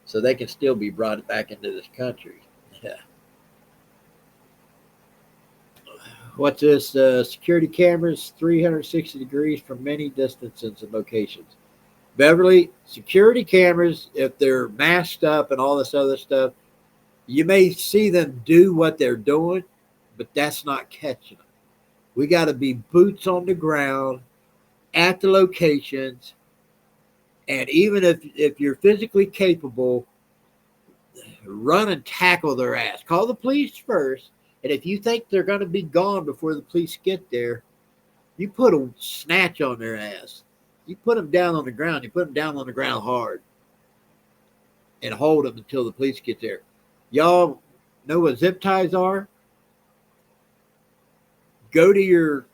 So they can still be brought back into this country. Yeah. What's this? Security cameras, 360 degrees from many distances and locations. Beverly, security cameras, if they're masked up and all this other stuff, you may see them do what they're doing, but that's not catching them. We got to be boots on the ground at the locations. And even if you're physically capable, run and tackle their ass. Call the police first. And if you think they're going to be gone before the police get there, you put a snatch on their ass. You put them down on the ground. You put them down on the ground hard and hold them until the police get there. Y'all know what zip ties are? Go to your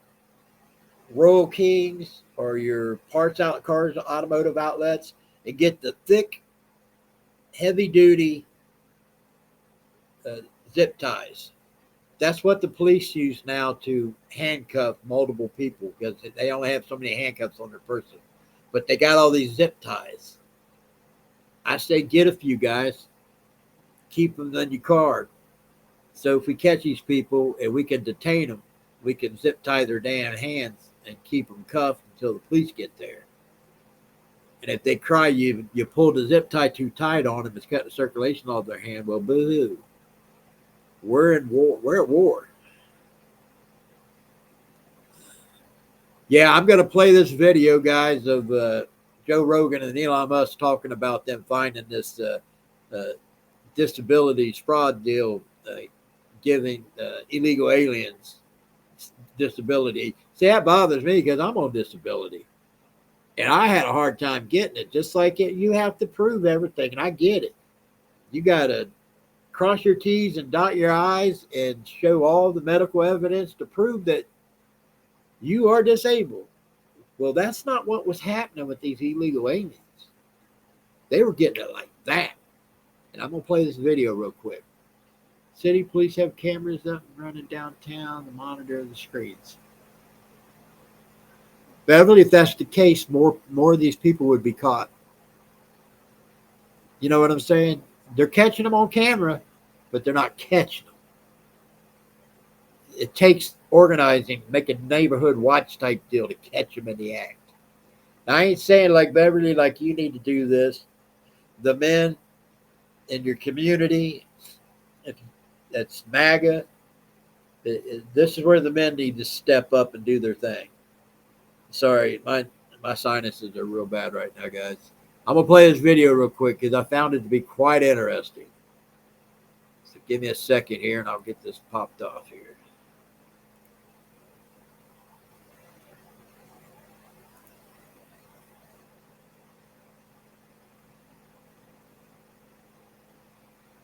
Royal Kings or your parts out cars, automotive outlets, and get the thick, heavy duty zip ties. That's what the police use now to handcuff multiple people, because they only have so many handcuffs on their person. But they got all these zip ties. I say get a few, guys. Keep them in your car. So if we catch these people and we can detain them, we can zip tie their damn hands and keep them cuffed until the police get there. And if they cry, you pull the zip tie too tight on them, it's cut the circulation off their hand. Well, boo-hoo. We're in war. We're at war. Yeah, I'm going to play this video, guys, of Joe Rogan and Elon Musk talking about them finding this disabilities fraud deal, giving illegal aliens disability. See, that bothers me because I'm on disability. And I had a hard time getting it, just like it. You have to prove everything, and I get it. You got to cross your T's and dot your I's and show all the medical evidence to prove that you are disabled. Well, that's not what was happening with these illegal aliens. They were getting it like that. And I'm going to play this video real quick. City police have cameras up and running downtown to monitor the streets. Beverly, if that's the case, more of these people would be caught. You know what I'm saying? They're catching them on camera, but they're not catching them. It takes organizing, make a neighborhood watch type deal to catch them in the act. Now, I ain't saying like Beverly, like you need to do this. The men in your community, if that's MAGA, this is where the men need to step up and do their thing. Sorry, my sinuses are real bad right now, guys. I'm going to play this video real quick because I found it to be quite interesting. So give me a second here and I'll get this popped off here.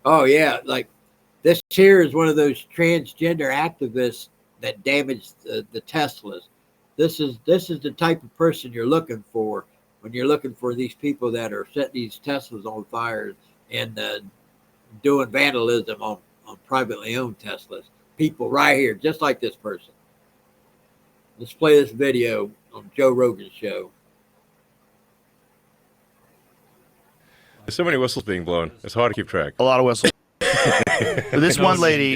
Oh, yeah. Like this here is one of those transgender activists that damaged the Teslas. This is the type of person you're looking for when you're looking for these people that are setting these Teslas on fire and doing vandalism on privately owned Teslas. People right here, just like this person. Let's play this video on Joe Rogan's show. There's so many whistles being blown. It's hard to keep track. A lot of whistles. But this one lady,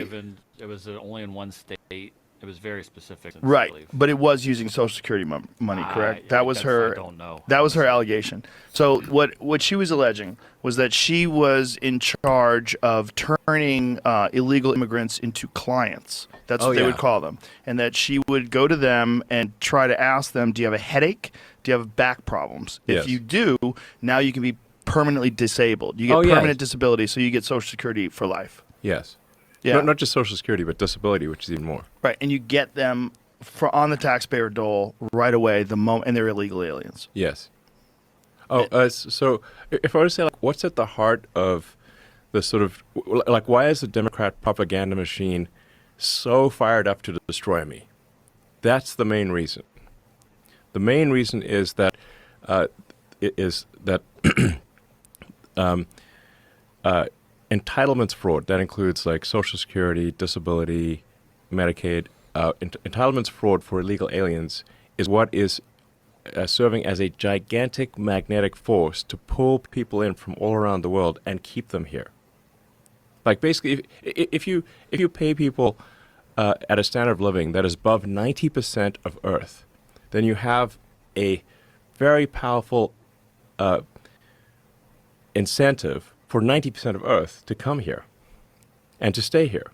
it was only in one state. It was very specific. right? But it was using Social Security money, correct? That was her. I don't know. That was her allegation. So what she was alleging was that she was in charge of turning illegal immigrants into clients. That's what they would call them, and that she would go to them and try to ask them, "Do you have a headache? Do you have back problems? If you do, now you can be permanently disabled. You get permanent disability, so you get Social Security for life." Yes. Yeah. Not just Social Security, but disability, which is even more. Right, and you get them on the taxpayer dole right away the moment, and they're illegal aliens. Yes. Oh, so if I were to say, like, what's at the heart of the sort of, like, why is the Democrat propaganda machine so fired up to destroy me? That's the main reason. The main reason is that entitlements fraud, that includes like Social Security, disability, Medicaid, entitlements fraud for illegal aliens is what is serving as a gigantic magnetic force to pull people in from all around the world and keep them here. Like basically, if you pay people at a standard of living that is above 90% of Earth, then you have a very powerful incentive for 90% of Earth to come here and to stay here.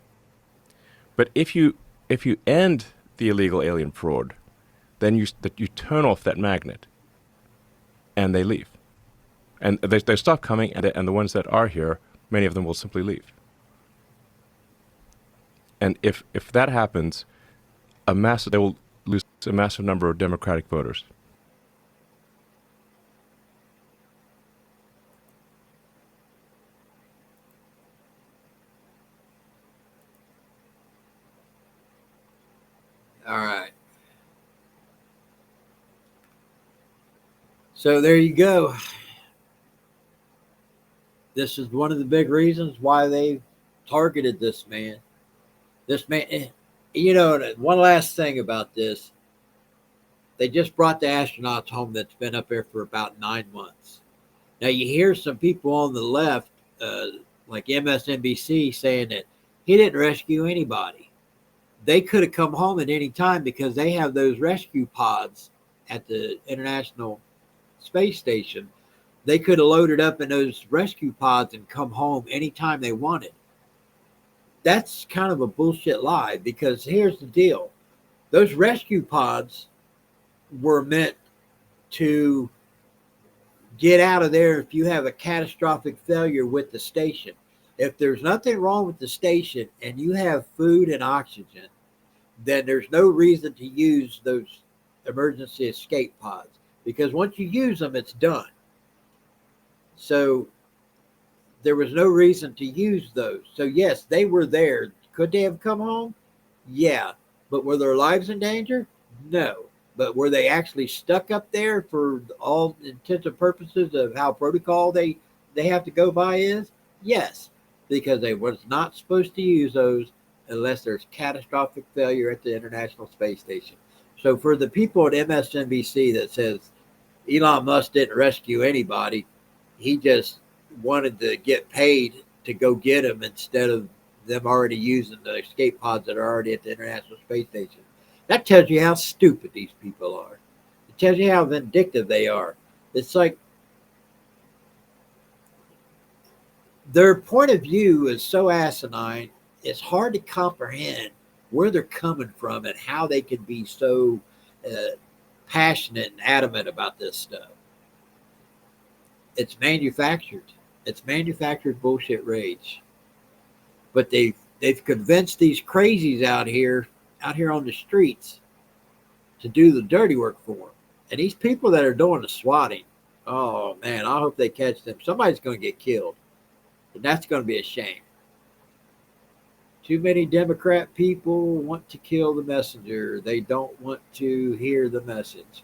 But if you end the illegal alien fraud, then you turn off that magnet, and they leave, and they stop coming, and the ones that are here, many of them will simply leave. And if that happens, they will lose a massive number of Democratic voters. All right. So there you go. This is one of the big reasons why they targeted this man. This man, you know, one last thing about this. They just brought the astronauts home that's been up there for about 9 months. Now you hear some people on the left, like MSNBC, saying that he didn't rescue anybody. they could have come home at any time because they have those rescue pods at the International Space Station. They could have loaded up in those rescue pods and come home anytime they wanted. That's kind of a bullshit lie, because here's the deal. Those rescue pods were meant to get out of there if you have a catastrophic failure with the station. If there's nothing wrong with the station and you have food and oxygen, then there's no reason to use those emergency escape pods, because once you use them, it's done. So there was no reason to use those. So yes, they were there. Could they have come home? Yeah. But were their lives in danger? No. But were they actually stuck up there for all intents and purposes of how protocol they have to go by is? Yes. Because they was not supposed to use those unless there's catastrophic failure at the International Space Station. So for the people at MSNBC that says Elon Musk didn't rescue anybody, he just wanted to get paid to go get them instead of them already using the escape pods that are already at the International Space Station. That tells you how stupid these people are. It tells you how vindictive they are. It's like their point of view is so asinine, it's hard to comprehend where they're coming from and how they can be so passionate and adamant about this stuff. It's manufactured. It's manufactured bullshit rage. But they've convinced these crazies out here on the streets to do the dirty work for them. And these people that are doing the swatting, oh man, I hope they catch them. Somebody's going to get killed. And that's going to be a shame. Too many Democrat people want to kill the messenger. They don't want to hear the message.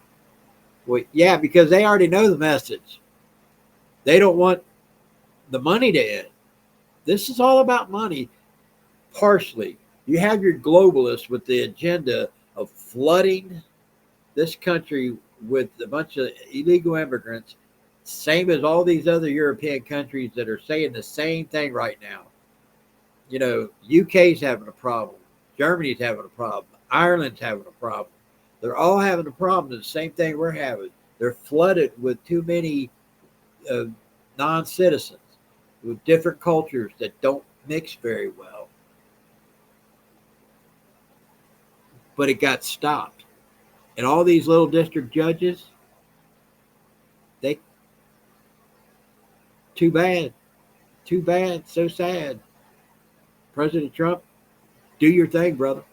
Well, yeah, because they already know the message. They don't want the money to end. This is all about money, partially. You have your globalists with the agenda of flooding this country with a bunch of illegal immigrants, same as all these other European countries that are saying the same thing right now. You know, UK's having a problem. Germany's having a problem. Ireland's having a problem. They're all having a problem. The same thing we're having. They're flooded with too many non-citizens with different cultures that don't mix very well. But it got stopped. And all these little district judges, too bad, so sad. President Trump, do your thing, brother.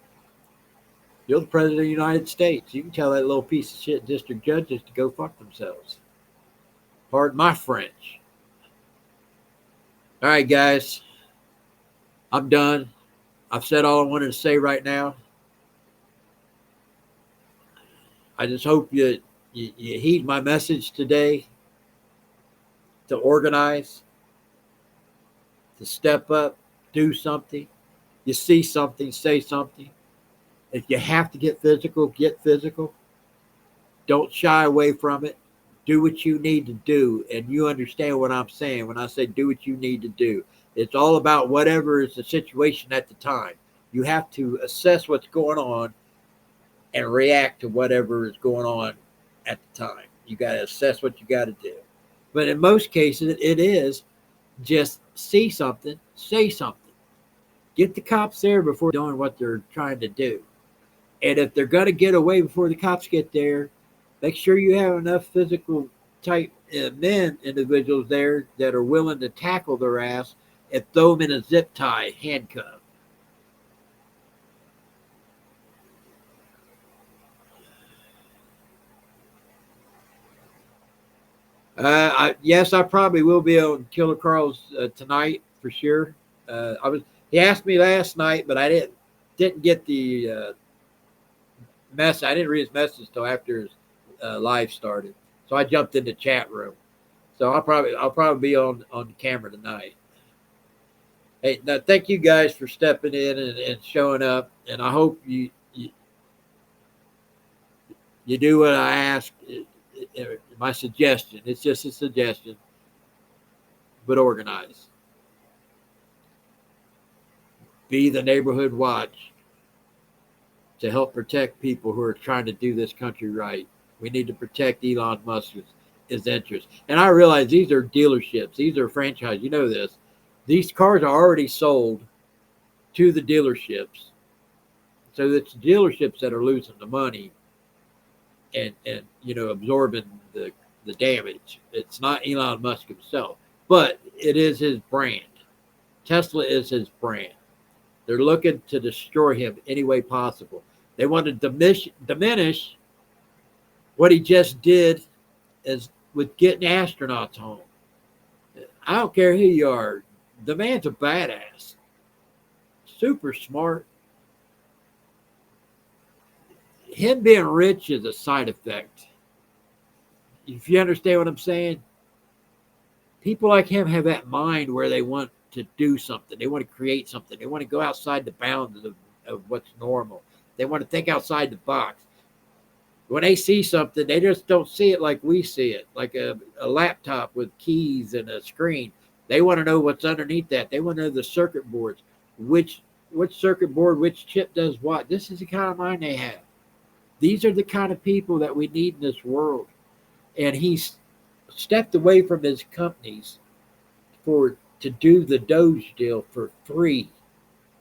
You're the president of the United States. You can tell that little piece of shit district judges to go fuck themselves. Pardon my French. All right, guys. I'm done. I've said all I wanted to say right now. I just hope you heed my message today, to organize, to step up, do something. You see something, say something. If you have to get physical, get physical. Don't shy away from it. Do what you need to do. And you understand what I'm saying when I say do what you need to do. It's all about whatever is the situation at the time. You have to assess what's going on and react to whatever is going on at the time. You got to assess what you got to do. But in most cases, it is just see something, say something. Get the cops there before doing what they're trying to do. And if they're going to get away before the cops get there, make sure you have enough physical type individuals there that are willing to tackle their ass and throw them in a zip tie, handcuff. Yes, I probably will be on Killer Carl's tonight for sure. He asked me last night, but I didn't get the message. I didn't read his message until after his live started. So I jumped in the chat room. So I'll probably be on the camera tonight. Hey, now thank you guys for stepping in and showing up, and I hope you do what I ask. My suggestion. It's just a suggestion, but organize. Be the neighborhood watch. to help protect people who are trying to do this country right. We need to protect Elon Musk's his interests. And I realize these are dealerships. These are franchises. You know this. These cars are already sold to the dealerships. So it's dealerships that are losing the money and absorbing the damage. It's not Elon Musk himself, but it is his brand. Tesla is his brand. They're looking to destroy him any way possible. They want to diminish what he just did as with getting astronauts home. I don't care who you are. The man's a badass. Super smart. Him being rich is a side effect. If you understand what I'm saying, people like him have that mind where they want to do something. They want to create something. They want to go outside the bounds of what's normal. They want to think outside the box. When they see something, they just don't see it like we see it, like a laptop with keys and a screen. They want to know what's underneath that. They want to know the circuit boards, which circuit board, which chip does what. This is the kind of mind they have. These are the kind of people that we need in this world. And he's stepped away from his companies to do the Doge deal for free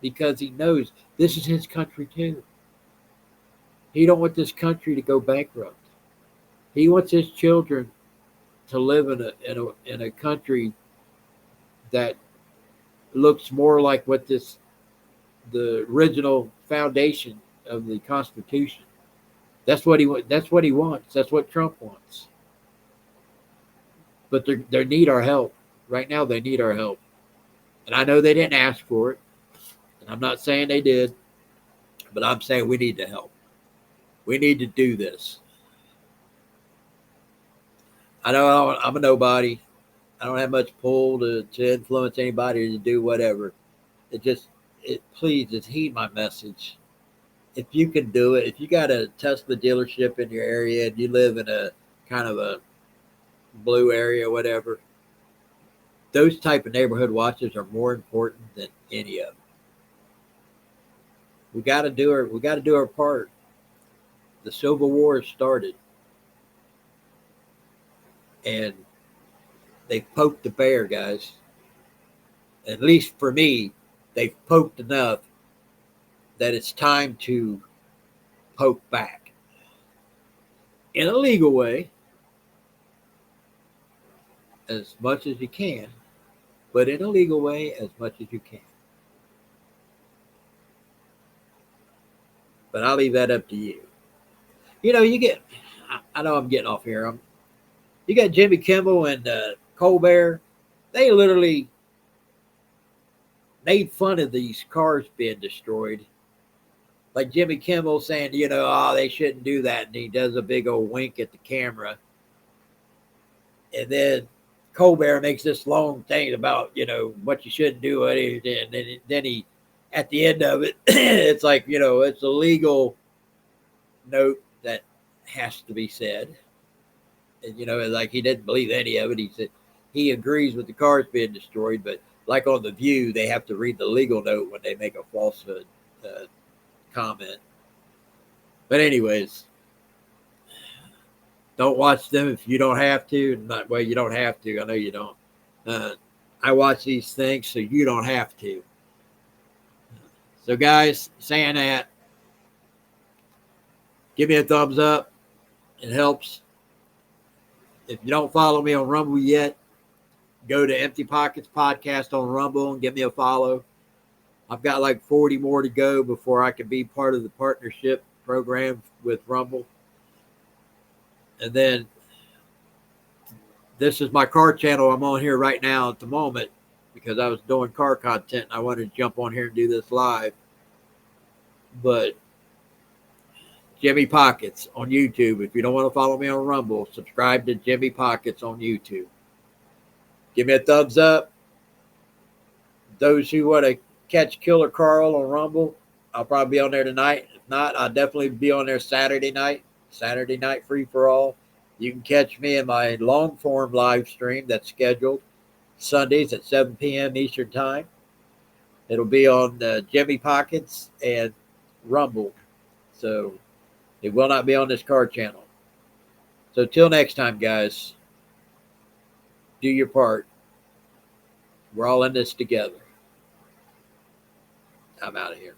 because he knows this is his country too. He don't want this country to go bankrupt. He wants his children to live in a country that looks more like what the original foundation of the Constitution. That's what he wants. That's what Trump wants. But they need our help. Right now, they need our help. And I know they didn't ask for it. And I'm not saying they did. But I'm saying we need to help. We need to do this. I know I'm a nobody. I don't have much pull to influence anybody to do whatever. Please just heed my message. If you can do it, if you got a Tesla dealership in your area and you live in a kind of a blue area, whatever, those type of neighborhood watches are more important than any of them. We got to do our part. The Civil War has started, and they poked the bear, guys. At least for me, they've poked enough that it's time to poke back in a legal way, as much as you can, but in a legal way as much as you can. But I'll leave that up to you. You know, I know I'm getting off here. You got Jimmy Kimmel and Colbert. They literally made fun of these cars being destroyed. Like Jimmy Kimmel saying, they shouldn't do that. And he does a big old wink at the camera. And then Colbert makes this long thing about, what you shouldn't do. And then he, at the end of it, it's like, it's a legal note that has to be said. And, like he didn't believe any of it. He said he agrees with the cars being destroyed, but like on The View, they have to read the legal note when they make a falsehood comment. But anyways, don't watch them if you don't have to. Well, you don't have to. I know you don't. I watch these things so you don't have to. So guys, saying that, give me a thumbs up. It helps. If you don't follow me on Rumble yet, go to Empty Pockets Podcast on Rumble and give me a follow. I've got like 40 more to go before I can be part of the partnership program with Rumble. And then this is my car channel I'm on here right now at the moment because I was doing car content and I wanted to jump on here and do this live. But Jimmy Pockets on YouTube. If you don't want to follow me on Rumble, subscribe to Jimmy Pockets on YouTube. Give me a thumbs up. Those who want to catch Killer Carl on Rumble, I'll probably be on there tonight. If not, I'll definitely be on there Saturday night free for all. You can catch me in my long form live stream that's scheduled Sundays at 7 p.m. Eastern Time. It'll be on Jimmy Pockets and Rumble. So it will not be on this car channel. So till next time, guys, do your part. We're all in this together. I'm out of here.